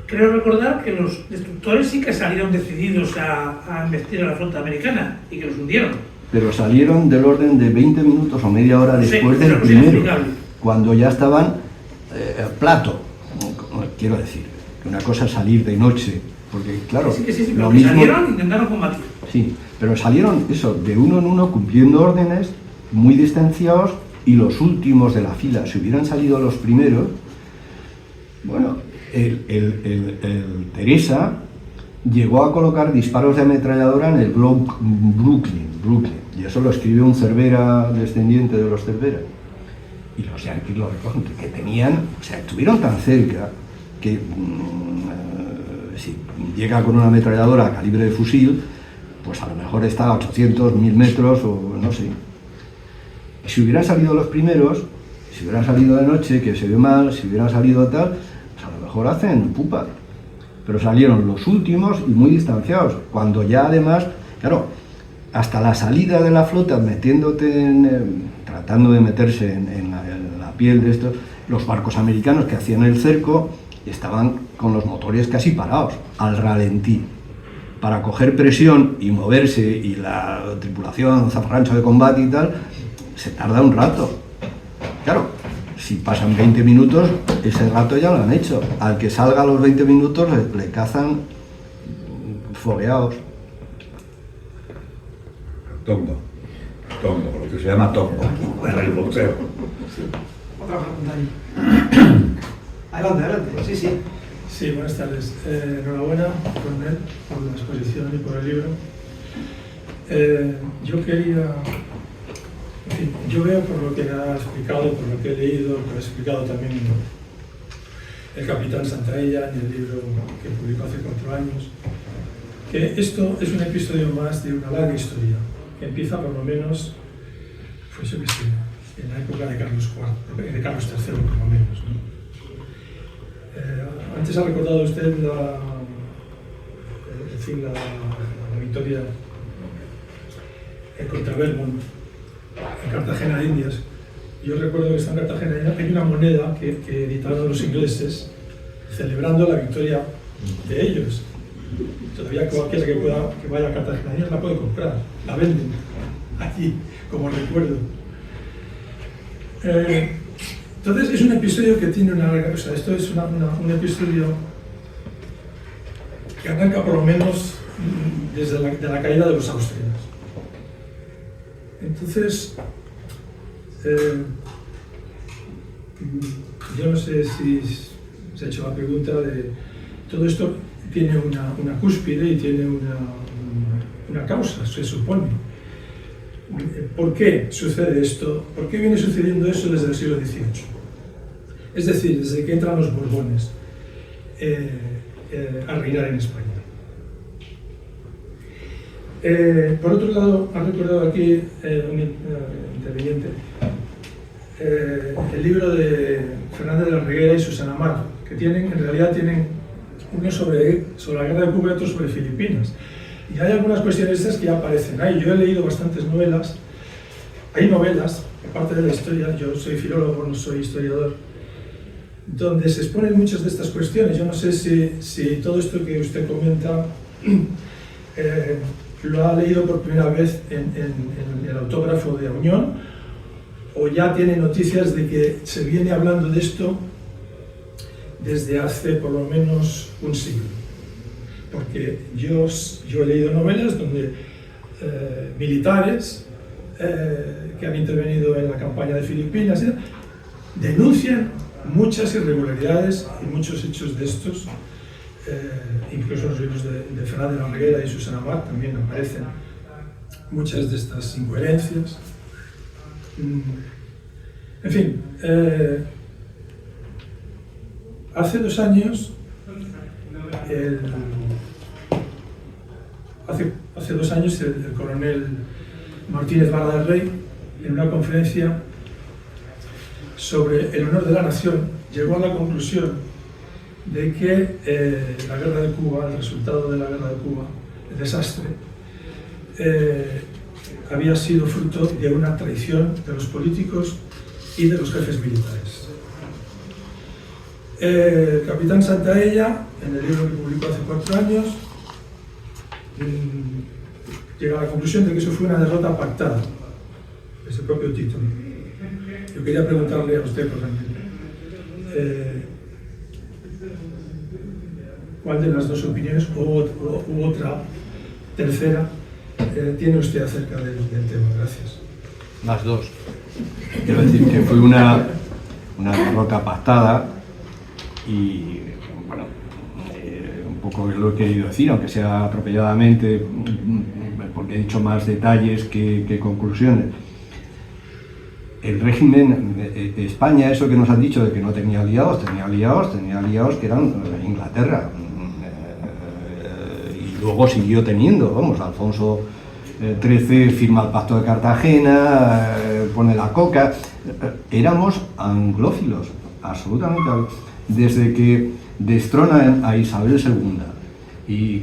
creo recordar que los destructores sí que salieron decididos a embestir a la flota americana y que los hundieron. Pero salieron del orden de 20 minutos o media hora después del primero, cuando ya estaban plato. Quiero decir, que una cosa es salir de noche, porque claro, sí, lo pero mismo, salieron e intentaron combatir. Sí, pero salieron eso, de uno en uno, cumpliendo órdenes, muy distanciados, y los últimos de la fila. Si hubieran salido los primeros, bueno, el Teresa llegó a colocar disparos de ametralladora en el Brooklyn, y eso lo escribió un Cervera, descendiente de los Cervera. Y los yanquis lo recogen, que tenían, o sea, estuvieron tan cerca que si llega con una ametralladora a calibre de fusil, pues a lo mejor está a 800, 1000 metros o no sé. Y si hubieran salido los primeros, si hubieran salido de noche, que se ve mal, si hubieran salido tal, pues a lo mejor hacen pupa. Pero salieron los últimos y muy distanciados, cuando ya además, claro, hasta la salida de la flota, tratando de meterse en la piel de estos, los barcos americanos que hacían el cerco estaban con los motores casi parados, al ralentí, para coger presión y moverse, y la tripulación, zafarrancho de combate y tal, se tarda un rato. Claro, si pasan 20 minutos, ese rato ya lo han hecho. Al que salga a los 20 minutos le cazan fogueados. Tombo, lo que se llama tombo, en el boxeo. trabaja con Dani. Adelante, adelante. Sí, sí. Sí, buenas tardes. Enhorabuena, coronel, por la exposición y por el libro. Yo quería... En fin, yo veo por lo que ha explicado, por lo que he leído, por lo que ha explicado también el capitán Santaella en el libro que publicó hace 4 años, que esto es un episodio más de una larga historia, que empieza por lo menos, pues yo qué sé, en la época de Carlos IV, de Carlos III por lo menos, ¿no? Antes ha recordado usted la victoria contra Belmont en Cartagena de Indias. Yo recuerdo que está en Cartagena de Indias, hay una moneda que editaron los ingleses celebrando la victoria de ellos. Todavía cualquiera que vaya a Cartagena de Indias la puede comprar, la venden allí como recuerdo. Entonces es un episodio que tiene una larga... O sea, esto es un episodio que arranca por lo menos desde la caída de los austrias. Entonces, yo no sé si se ha hecho la pregunta de... Todo esto tiene una cúspide y tiene una causa, se supone. ¿Por qué sucede esto? ¿Por qué viene sucediendo eso desde el siglo XVIII? Es decir, desde que entran los Borbones a reinar en España. Por otro lado, ha recordado aquí un interviniente el libro de Fernández de la Reguera y Susana Mar, que en realidad tienen uno sobre la guerra de Cuba y otro sobre Filipinas. Y hay algunas cuestiones estas que ya aparecen ahí. Yo he leído bastantes novelas. Hay novelas, aparte de la historia, yo soy filólogo, no soy historiador, donde se exponen muchas de estas cuestiones. Yo no sé si todo esto que usted comenta lo ha leído por primera vez en el autógrafo de Auñón, o ya tiene noticias de que se viene hablando de esto desde hace por lo menos un siglo. Porque yo he leído novelas donde militares que han intervenido en la campaña de Filipinas denuncian muchas irregularidades y muchos hechos de estos, incluso en los libros de Fernández de la Reguera y Susana Mar también aparecen muchas de estas incoherencias. En fin, hace 2 años hace 2 años el coronel Martínez Vara del Rey, en una conferencia sobre el honor de la nación, llegó a la conclusión de que la guerra de Cuba, el resultado de la guerra de Cuba, el desastre, había sido fruto de una traición de los políticos y de los jefes militares. El capitán Santaella, en el libro que publicó hace 4 años, llega a la conclusión de que eso fue una derrota pactada, ese propio título. Yo quería preguntarle a usted, por ejemplo, ¿cuál de las dos opiniones u otra tercera tiene usted acerca del tema? Gracias. Las dos. Quiero decir que fue una derrota pactada y, bueno, un poco es lo que he querido decir, aunque sea atropelladamente, porque he dicho más detalles que conclusiones. El régimen, España, eso que nos han dicho de que no tenía aliados que eran Inglaterra, y luego siguió teniendo, vamos, Alfonso XIII firma el Pacto de Cartagena, pone la coca, éramos anglófilos, absolutamente, desde que destronan a Isabel II y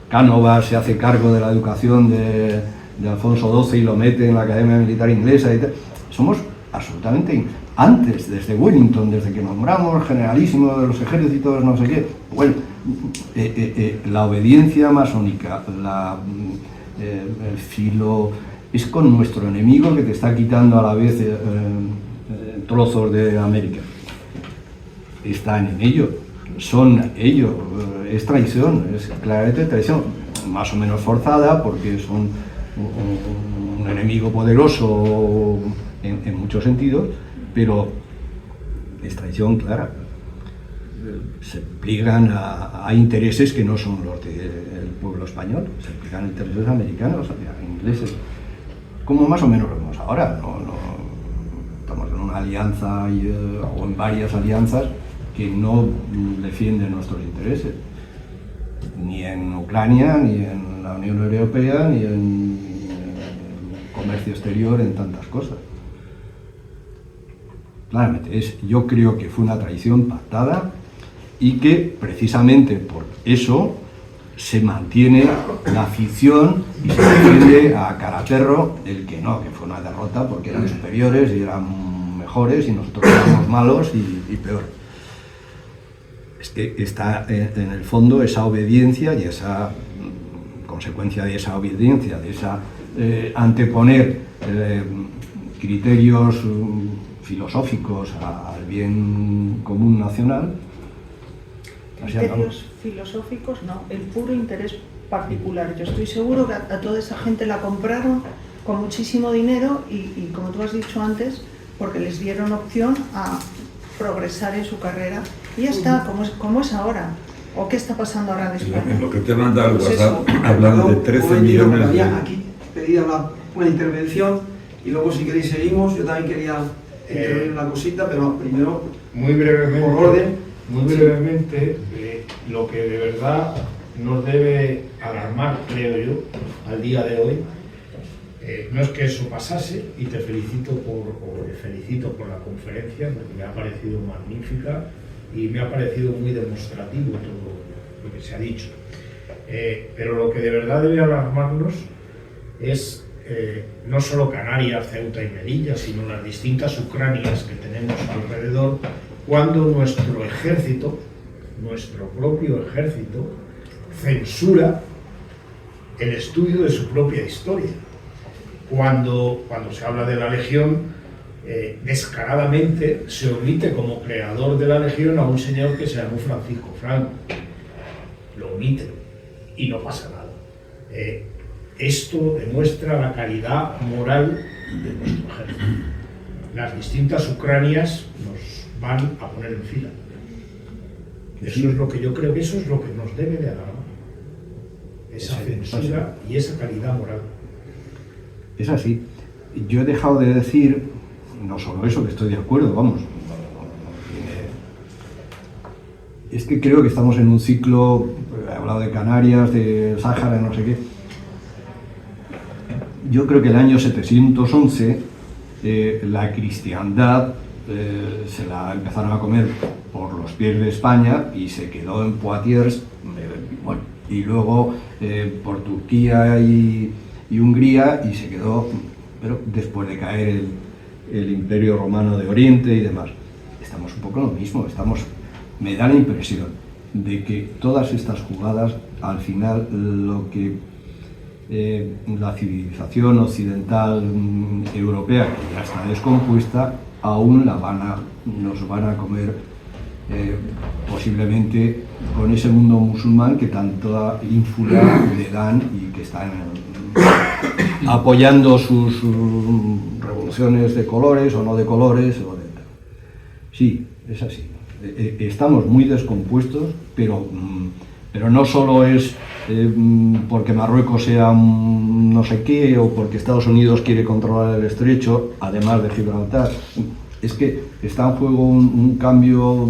Cánovas se hace cargo de la educación de Alfonso XII y lo mete en la Academia Militar Inglesa y tal. Somos absolutamente, antes, desde Wellington, desde que nombramos generalísimo de los ejércitos, no sé qué, bueno, la obediencia masónica, el filo, es con nuestro enemigo que te está quitando a la vez trozos de América. Están en ello, son ellos, es traición, es claramente traición, más o menos forzada porque son un enemigo poderoso en muchos sentidos, pero es traición clara. Se pliegan a intereses que no son los del pueblo español, se pliegan a intereses americanos, ingleses, como más o menos lo vemos ahora. No estamos en una alianza o en varias alianzas que no defienden nuestros intereses, ni en Ucrania, ni en la Unión Europea, ni en comercio exterior, en tantas cosas. Claramente, yo creo que fue una traición pactada y que precisamente por eso se mantiene la afición y se defiende a cara perro el que no, que fue una derrota porque eran superiores y eran mejores y nosotros éramos malos y peor. Es que está en el fondo esa obediencia y esa consecuencia de esa obediencia, de esa anteponer criterios filosóficos al bien común nacional. Criterios filosóficos, no, el puro interés particular. Yo estoy seguro que a toda esa gente la compraron con muchísimo dinero y como tú has dicho antes, porque les dieron opción a progresar en su carrera. Y ya está, como es ahora. ¿O qué está pasando ahora en España? En lo que te manda el Pues WhatsApp, eso, hablando de un 13 momentito, millones que de... había aquí pedida una intervención y luego si queréis seguimos. Yo también quería intervenir una cosita, pero primero, muy brevemente, por orden. muy brevemente, lo que de verdad nos debe alarmar, creo yo, al día de hoy, no es que eso pasase, y te felicito por la conferencia, porque me ha parecido magnífica y me ha parecido muy demostrativo todo lo que se ha dicho. Pero lo que de verdad debe alarmarnos es no solo Canarias, Ceuta y Melilla, sino las distintas Ucranias que tenemos alrededor, cuando nuestro ejército, nuestro propio ejército, censura el estudio de su propia historia. Cuando se habla de la Legión, descaradamente se omite como creador de la Legión a un señor que se llamó Francisco Franco. Lo omiten y no pasa nada. Esto demuestra la calidad moral de nuestro ejército. Las distintas Ucranias nos van a poner en fila. Eso es lo que yo creo que eso es lo que nos debe de alarmar. Esa censura y esa calidad moral. Es así. Yo he dejado de decir, no solo eso, que estoy de acuerdo, vamos. Es que creo que estamos en un ciclo, he hablado de Canarias, de Sáhara, no sé qué. Yo creo que el año 711 la cristiandad se la empezaron a comer por los pies de España y se quedó en Poitiers, bueno, y luego por Turquía y Hungría, y se quedó, pero después de caer el Imperio Romano de Oriente y demás. Estamos un poco en lo mismo, me da la impresión de que todas estas jugadas, al final, lo que la civilización occidental europea, que ya está descompuesta, aún nos van a comer posiblemente con ese mundo musulmán que tanta ínfula le dan y que están apoyando sus revoluciones de colores o no de colores. Sí, es así. Estamos muy descompuestos, pero no solo es porque Marruecos sea no sé qué o porque Estados Unidos quiere controlar el estrecho, además de Gibraltar. Es que está en juego un cambio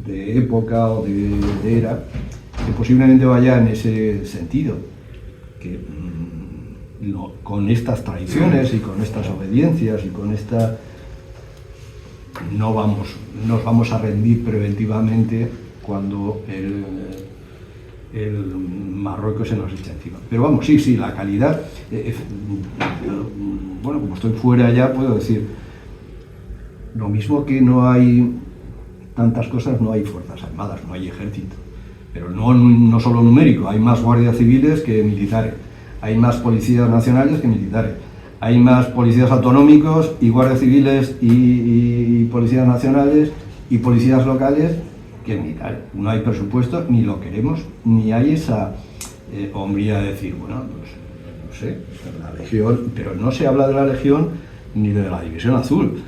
de época o de era que posiblemente vaya en ese sentido, que con estas traiciones y con estas obediencias y con esta nos vamos a rendir preventivamente cuando el Marruecos se nos echa encima. Pero vamos, sí, la calidad, bueno, como estoy fuera ya, puedo decir, lo mismo que no hay tantas cosas, no hay fuerzas armadas, no hay ejército, pero no solo numérico, hay más guardias civiles que militares, hay más policías nacionales que militares, hay más policías autonómicos y guardias civiles y policías nacionales y policías locales que militares. No hay presupuesto, ni lo queremos, ni hay esa hombría de decir, bueno, pues, no sé, la Legión, pero no se habla de la Legión ni de la División Azul.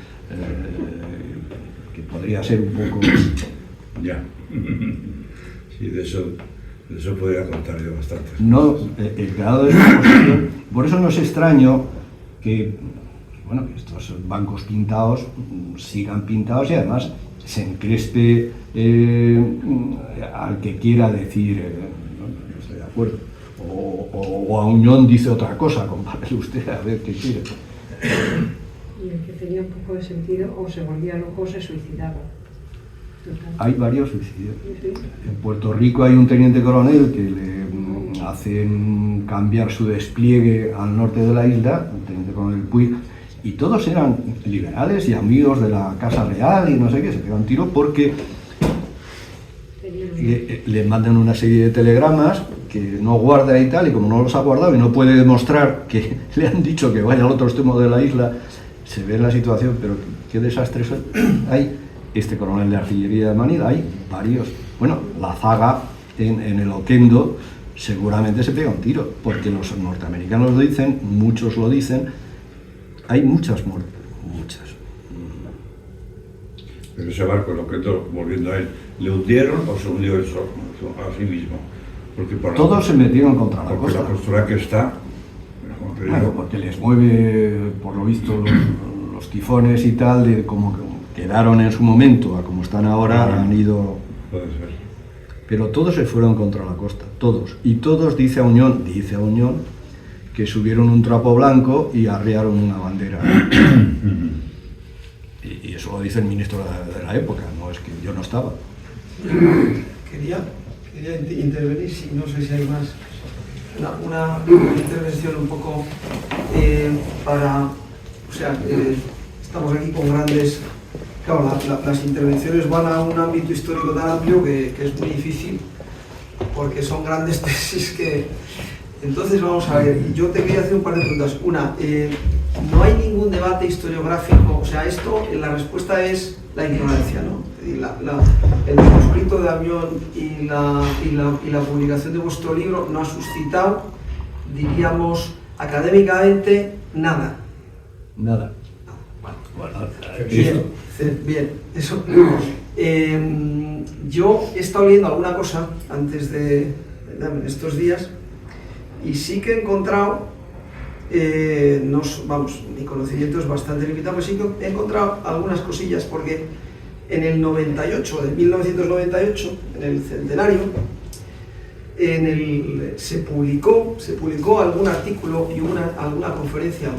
que podría ser un poco... Ya. Sí, de eso podría contar yo bastante. No, el grado de exposición, por eso no es extraño que, bueno, que estos bancos pintados sigan pintados y además se encrespe al que quiera decir no estoy de acuerdo, o a Auñón dice otra cosa, compárele usted a ver qué quiere. Y el que tenía un poco de sentido o se volvía loco o se suicidaba. Total. Hay varios suicidios. Sí. En Puerto Rico hay un teniente coronel que le hacen cambiar su despliegue al norte de la isla, el teniente coronel Puig, y todos eran liberales y amigos de la Casa Real y no sé qué, se pegan tiro porque le mandan una serie de telegramas que no guarda y tal, y como no los ha guardado y no puede demostrar que le han dicho que vaya al otro extremo de la isla, se ve en la situación, pero qué desastres hay. Este coronel de artillería de Manila, hay varios. Bueno, la zaga en el Oquendo seguramente se pega un tiro, porque los norteamericanos lo dicen, muchos lo dicen, hay muchas muertes, muchas. Pero ese barco, el Oquendo, volviendo a él, ¿le hundieron o se hundió él solo, a sí mismo? Porque todos se metieron contra la porque costa. la postura que está, como te digo, Claro, porque les mueve, por lo visto, los tifones y tal, de como quedaron en su momento a como están ahora, han ido... puede ser. Pero todos se fueron contra la costa, todos. Y todos, dice Auñón, que subieron un trapo blanco y arriaron una bandera. Y eso lo dice el ministro de la época, no es que yo no estaba. Quería intervenir, sí, no sé si hay más. Una intervención un poco para... O sea, estamos aquí con grandes... Claro, las intervenciones van a un ámbito histórico tan amplio que es muy difícil, porque son grandes tesis que... Entonces vamos a ver, yo te quería hacer un par de preguntas. Una, no hay ningún debate historiográfico, o sea, esto, la respuesta es la ignorancia, ¿no? El manuscrito de Auñón y la publicación de vuestro libro no ha suscitado, diríamos, académicamente, nada. Nada. Bien, eso. Yo he estado leyendo alguna cosa antes de estos días y sí que he encontrado, mi conocimiento es bastante limitado, pero sí que he encontrado algunas cosillas, porque en el 98, de 1998, en el centenario, se publicó algún artículo y alguna conferencia,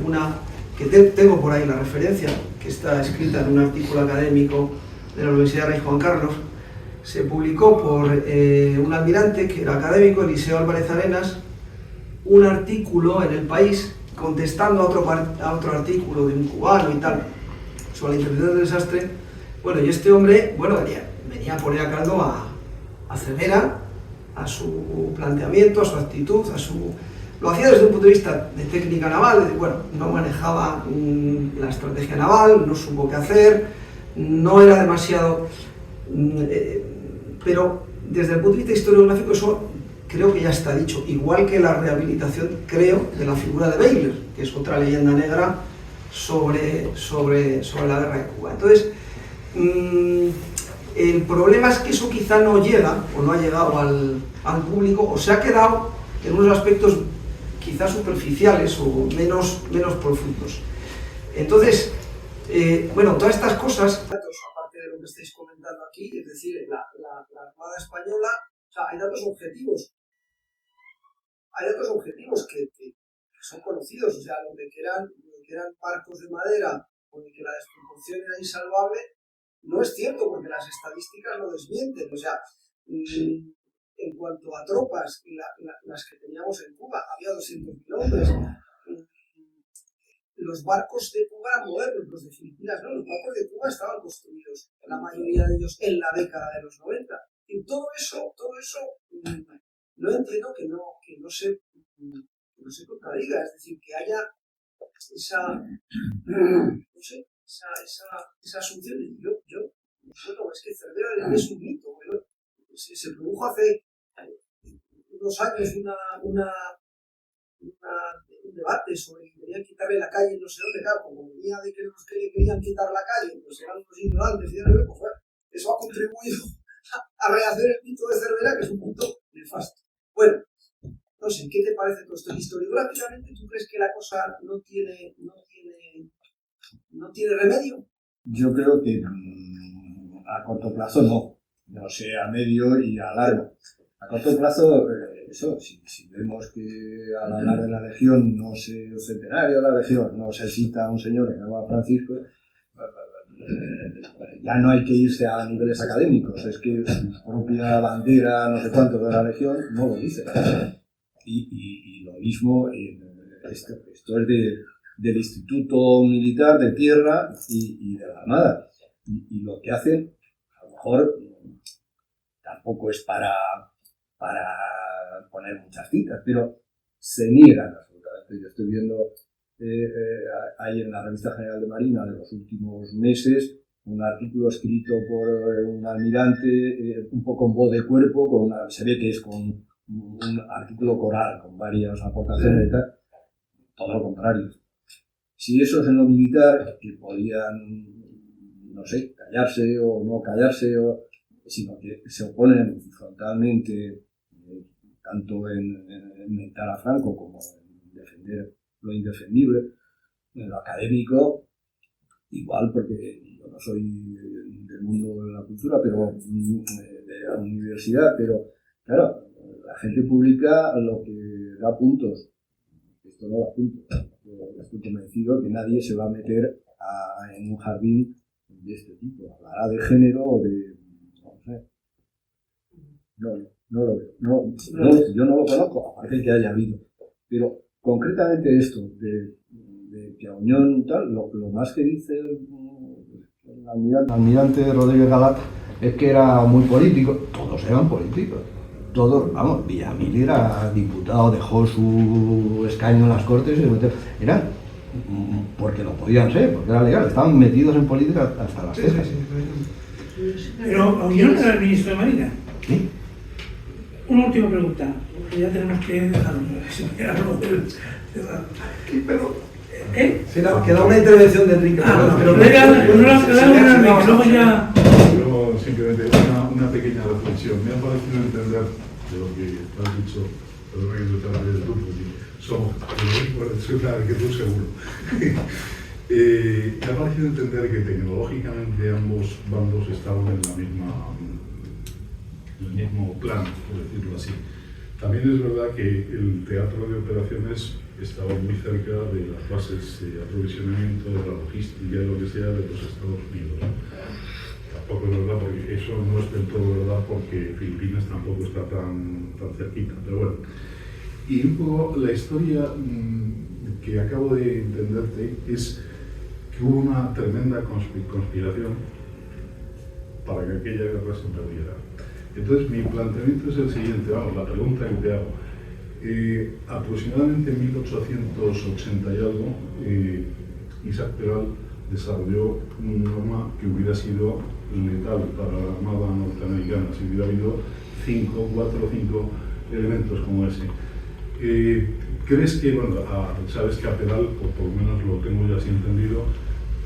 que tengo por ahí la referencia, que está escrita en un artículo académico de la Universidad Rey Juan Carlos. Se publicó por un almirante que era académico, Eliseo Álvarez Arenas, un artículo en El País contestando a otro artículo de un cubano y tal, sobre la interpretación del desastre. Bueno, y este hombre, bueno, venía a poner a caldo a Cervera, a su planteamiento, a su actitud, Lo hacía desde un punto de vista de técnica naval, no manejaba la estrategia naval, no supo qué hacer, no era demasiado... pero desde el punto de vista historiográfico eso creo que ya está dicho, igual que la rehabilitación, creo, de la figura de Baylor, que es otra leyenda negra sobre la guerra de Cuba. Entonces, el problema es que eso quizá no llega, o no ha llegado al público, o se ha quedado en unos aspectos quizás superficiales o menos profundos. Entonces, todas estas cosas, aparte de lo que estáis comentando aquí, es decir, la Armada Española, o sea, hay datos objetivos que son conocidos, o sea, lo que eran barcos de madera o de que la desproporción era insalvable, no es cierto, porque las estadísticas lo desmienten. O sea, en cuanto a tropas, las que teníamos en Cuba, había 200.000 hombres. Los barcos de Cuba eran modernos, los de Filipinas no, los barcos de Cuba estaban construidos, la mayoría de ellos en la década de los 90. Y todo eso no entiendo que no se contradiga, es decir, que haya esa asunción de es que Cervera es un mito, se produjo hace unos años una un debate sobre que querían quitarle la calle no sé dónde, claro, como venía de que los que le querían quitar la calle pues eran unos ignorantes y pues bueno, eso ha contribuido a rehacer el mito de Cervera, que es un mito nefasto. Bueno, no sé, ¿qué te parece todo esto? Historiográficamente, ¿tú crees que la cosa no tiene remedio? Yo creo que a corto plazo no sé, a medio y a largo. A corto plazo, eso, si vemos que al hablar de la Legión, el centenario de la Legión, no se cita a un señor que se llama Francisco, ya no hay que irse a niveles académicos, es que su propia bandera, no sé cuánto de la Legión, no lo dice. Y lo mismo, esto es del Instituto Militar de Tierra y de la Armada. Y lo que hacen, a lo mejor, tampoco es para poner muchas citas, pero se niegan absolutamente. Yo estoy viendo hay en la Revista General de Marina de los últimos meses un artículo escrito por un almirante, un poco en voz de cuerpo, se ve que es con un artículo coral, con varias aportaciones y tal. Todo lo contrario. Si eso es en lo militar, que podían, no sé, callarse o no callarse, sino que se oponen frontalmente, tanto en mentar a Franco como en defender lo indefendible, en lo académico, igual, porque yo no soy del mundo de la cultura, pero de la universidad, pero claro, la gente publica lo que da puntos. Esto no da puntos. Yo estoy convencido que nadie se va a meter en un jardín de este tipo. Hablará de género o de... no sé. No lo veo. Yo no lo conozco, aparte que haya habido. Pero concretamente esto, de que a Unión tal, lo más que dice el almirante Rodríguez Galat es que era muy político. Todos eran políticos. Todos, vamos, Villamil era diputado, dejó su escaño en las Cortes y eran, porque lo podían ser, porque era legal, estaban metidos en política hasta las cejas. Pero Unión era el ministro de Marina. ¿Sí? Una última pregunta, porque ya tenemos que dejarlo. Queda una intervención de Enrique. Pero luego ya... Pero simplemente una pequeña reflexión. Me ha parecido entender de lo que has dicho, perdona que te hable del grupo, somos soy claro que tú seguro. Me ha parecido entender que tecnológicamente ambos bandos estaban en el mismo plan, por decirlo así. También es verdad que el teatro de operaciones estaba muy cerca de las bases de aprovisionamiento, de la logística, de lo que sea, de los Estados Unidos. Tampoco es verdad, porque eso no es del todo verdad, porque Filipinas tampoco está tan cerquita, pero bueno. Y un poco la historia que acabo de entenderte es que hubo una tremenda conspiración para que aquella guerra se perdiera. Entonces mi planteamiento es el siguiente, vamos, la pregunta que te hago. Aproximadamente en 1880 y algo, Isaac Peral desarrolló una norma que hubiera sido letal para la Armada norteamericana si hubiera habido 4 o 5 elementos como ese. ¿Crees que, bueno, sabes que a Peral, o por lo menos lo tengo ya así entendido,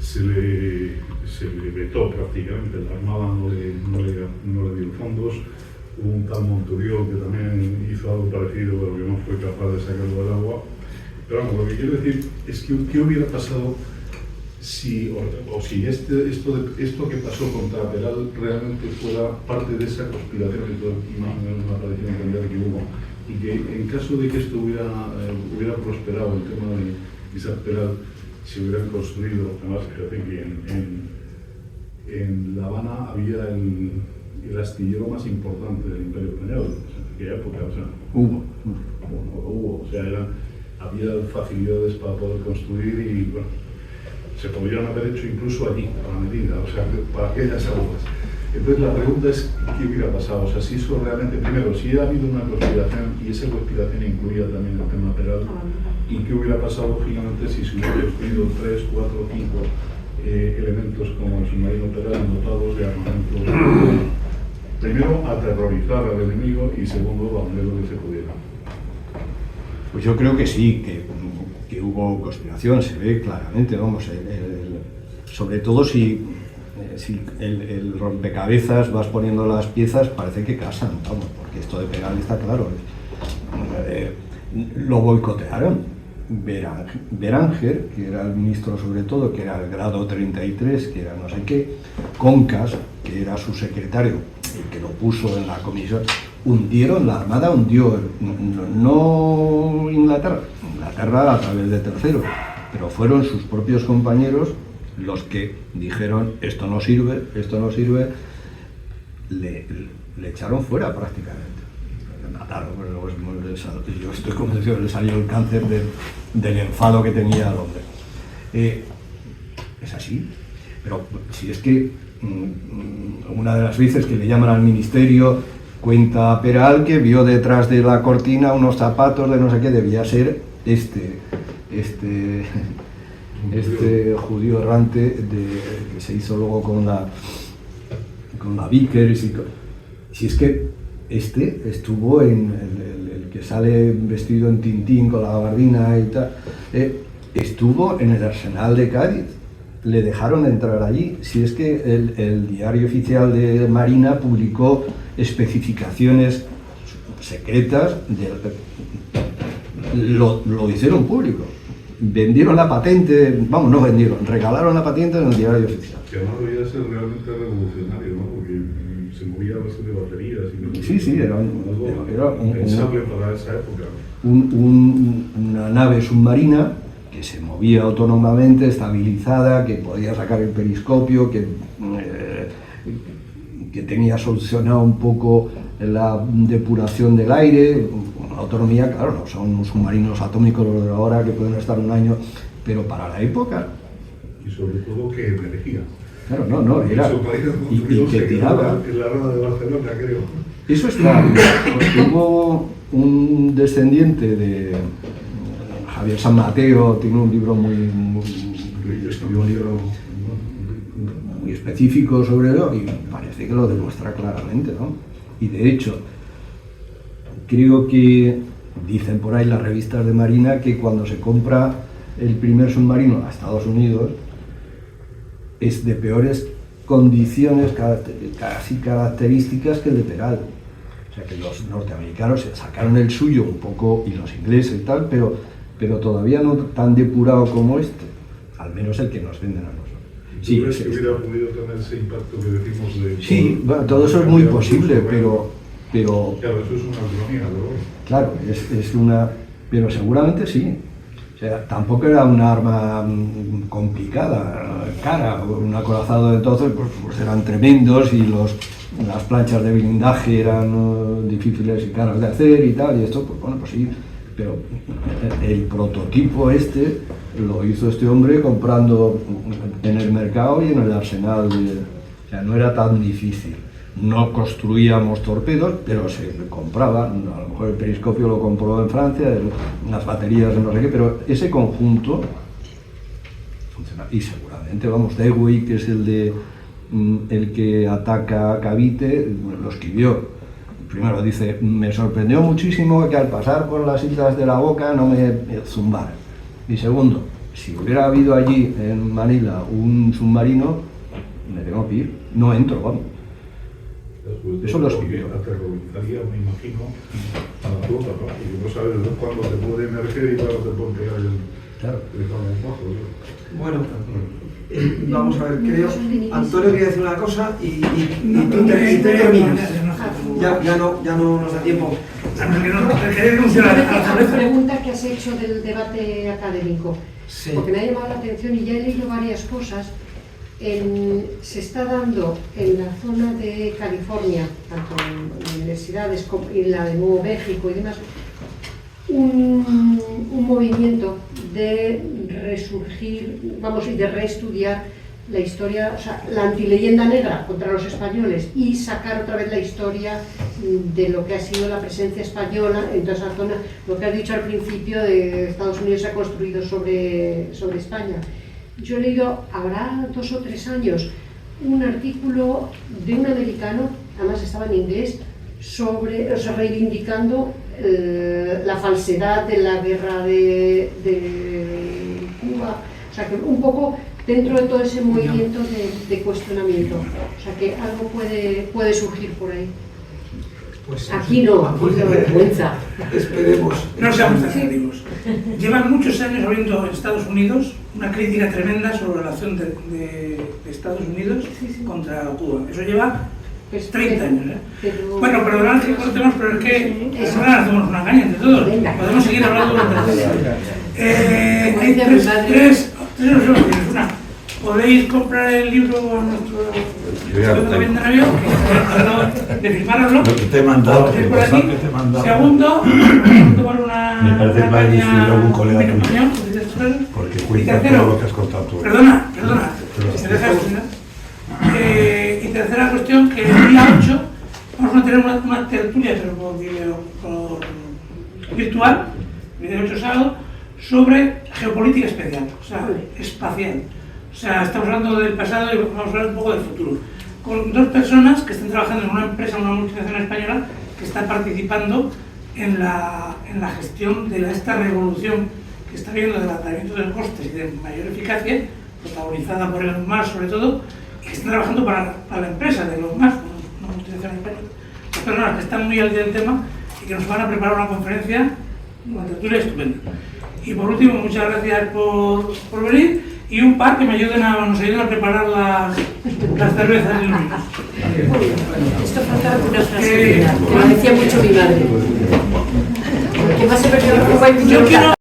se le vetó prácticamente, la Armada no le dio fondos? Hubo un tal Monturiol que también hizo algo parecido, pero que no fue capaz de sacarlo del agua. Pero vamos, lo que quiero decir es que ¿qué hubiera pasado si esto que pasó contra Peral realmente fuera parte de esa conspiración que más o menos me ha parecido entender que hubo? Y que en caso de que esto hubiera prosperado, el tema de Isaac Peral, se hubieran construido, además fíjate que en La Habana había el astillero más importante del Imperio Español, en aquella época, o sea, había facilidades para poder construir y bueno, se podrían haber hecho incluso allí, a la medida, o sea, para aquellas aguas. Entonces la pregunta es, ¿qué hubiera pasado? O sea, si eso realmente, primero, si ha habido una conspiración y esa conspiración incluía también el tema Peral, y qué hubiera pasado, lógicamente, si se hubiera construido 3, 4, 5 elementos como el submarino Peral dotados de armamento. Primero, aterrorizar al enemigo y segundo, a lo que se pudiera. Pues yo creo que sí, que hubo conspiración, se ve claramente, vamos, sobre todo si el rompecabezas vas poniendo las piezas, parece que casan, vamos, porque esto de Peral está claro. Lo boicotearon. Beranger, que era el ministro sobre todo, que era el grado 33, que era no sé qué, Concas, que era su secretario, el que lo puso en la comisión, la Armada hundió, no Inglaterra a través de terceros, pero fueron sus propios compañeros los que dijeron esto no sirve, le echaron fuera prácticamente. Mataron, yo estoy convencido, le salió el cáncer del enfado que tenía el hombre. Es así, pero si es que una de las veces que le llaman al ministerio, cuenta Peral que vio detrás de la cortina unos zapatos de no sé qué, debía ser este judío errante que se hizo luego con la Vickers. Si es que estuvo en el que sale vestido en Tintín con la gabardina y tal, estuvo en el Arsenal de Cádiz, le dejaron entrar allí. Si es que el diario oficial de Marina publicó especificaciones secretas, lo hicieron público. Vendieron la patente, vamos, no vendieron, regalaron la patente en el diario oficial. Que además debía ser realmente revolucionario, ¿no? Porque se movía a base de baterías y no. Sí, era impensable para esa época. Una nave submarina que se movía autónomamente, estabilizada, que podía sacar el periscopio, que tenía solucionado un poco la depuración del aire. Autonomía, claro, no son submarinos atómicos los de ahora que pueden estar un año, pero para la época. Y sobre todo que energía. Claro, no, era. Y que tiraba. En la Rada de Barcelona, creo. Eso está. Hubo un descendiente de Javier San Mateo, tiene un libro escribió un libro muy específico sobre ello y parece que lo demuestra claramente, ¿no? Y de hecho, creo que dicen por ahí las revistas de Marina que cuando se compra el primer submarino a Estados Unidos es de peores condiciones, casi características que el de Peral. O sea que los norteamericanos sacaron el suyo un poco, y los ingleses y tal, pero todavía no tan depurado como este, al menos el que nos venden a nosotros. Sí, ¿crees que hubiera podido tener ese impacto que decimos de... Sí, bueno, todo eso es muy posible, pero... Claro, eso es una autonomía, ¿no? Claro, es una... Pero seguramente sí. O sea, tampoco era una arma complicada, cara. Un acorazado de entonces pues eran tremendos y las planchas de blindaje eran difíciles y caras de hacer y tal, y esto, pues bueno, pues sí. Pero el prototipo lo hizo este hombre comprando en el mercado y en el arsenal. O sea, no era tan difícil. No construíamos torpedos, pero se compraba, a lo mejor el periscopio lo compró en Francia, las baterías de no sé qué, pero ese conjunto funciona. Y seguramente, vamos, Dewey, que es el que ataca a Cavite, lo escribió. Primero dice, me sorprendió muchísimo que al pasar por las Islas de la Boca no me zumbaran. Y segundo, si hubiera habido allí en Manila un submarino, me tengo que ir, no entro, vamos. Eso lo escribió. Aterrorizaría, me imagino, a la flota, ¿no? Y no sabes cuándo te puede emerger y cuándo te puede pegar el bajo. Bueno, vamos a ver, creo. Antonio quería decir una cosa y tú terminas. Ya no nos da tiempo. La pregunta que has hecho del debate académico, sí. Porque me ha llamado la atención y ya he leído varias cosas. Se está dando en la zona de California, tanto en universidades como en la de Nuevo México y demás, un movimiento de resurgir, vamos, y de reestudiar la historia, o sea, la antileyenda negra contra los españoles y sacar otra vez la historia de lo que ha sido la presencia española en toda esa zona, lo que has dicho al principio de Estados Unidos se ha construido sobre España. Yo he leído, habrá 2 o 3 años, un artículo de un americano, además estaba en inglés, sobre, o sea, reivindicando la falsedad de la guerra de Cuba, o sea, que un poco dentro de todo ese movimiento de cuestionamiento, o sea, que algo puede surgir por ahí. Pues, Aquí no, aquí no vergüenza. Esperemos. No seamos tan negativos. Llevan muchos años habiendo en Estados Unidos una crítica tremenda sobre la relación de Estados Unidos contra Cuba. Eso lleva 30 años. Pero... Bueno, perdonad que cortemos, pero es que ahora hacemos una caña entre todos. Podemos seguir hablando durante el día. Hay tres opciones. Una, podéis comprar el libro a nuestro también de Navío, de firmároslo. Lo que te he mandado, por aquí. Segundo, tomar una. Me parece que va a decir algún colega tuyo. Opinión, Porque y cuenta tercero, todo lo que has contado tú. Perdona, ¿me dejas terminar? Y tercera cuestión, que el día 8 vamos a tener una tertulia, pero por virtual, el día 8 sábado, sobre geopolítica especial, o sea, espacial. O sea, estamos hablando del pasado y vamos a hablar un poco del futuro. Con dos personas que están trabajando en una empresa, una multinacional española, que está participando en la gestión de esta revolución que está habiendo del abatimiento de costes y de mayor eficacia, protagonizada por Elon Musk sobre todo, y que están trabajando para la empresa de Elon Musk, una multinacional española. Las personas que están muy al día del tema y que nos van a preparar una conferencia, una tertulia estupenda. Y por último, muchas gracias por venir. Y un par que nos ayuden a preparar las cervezas y los vinos. Esto falta una frase que me decía mucho mi madre. Que va a ser Yo quiero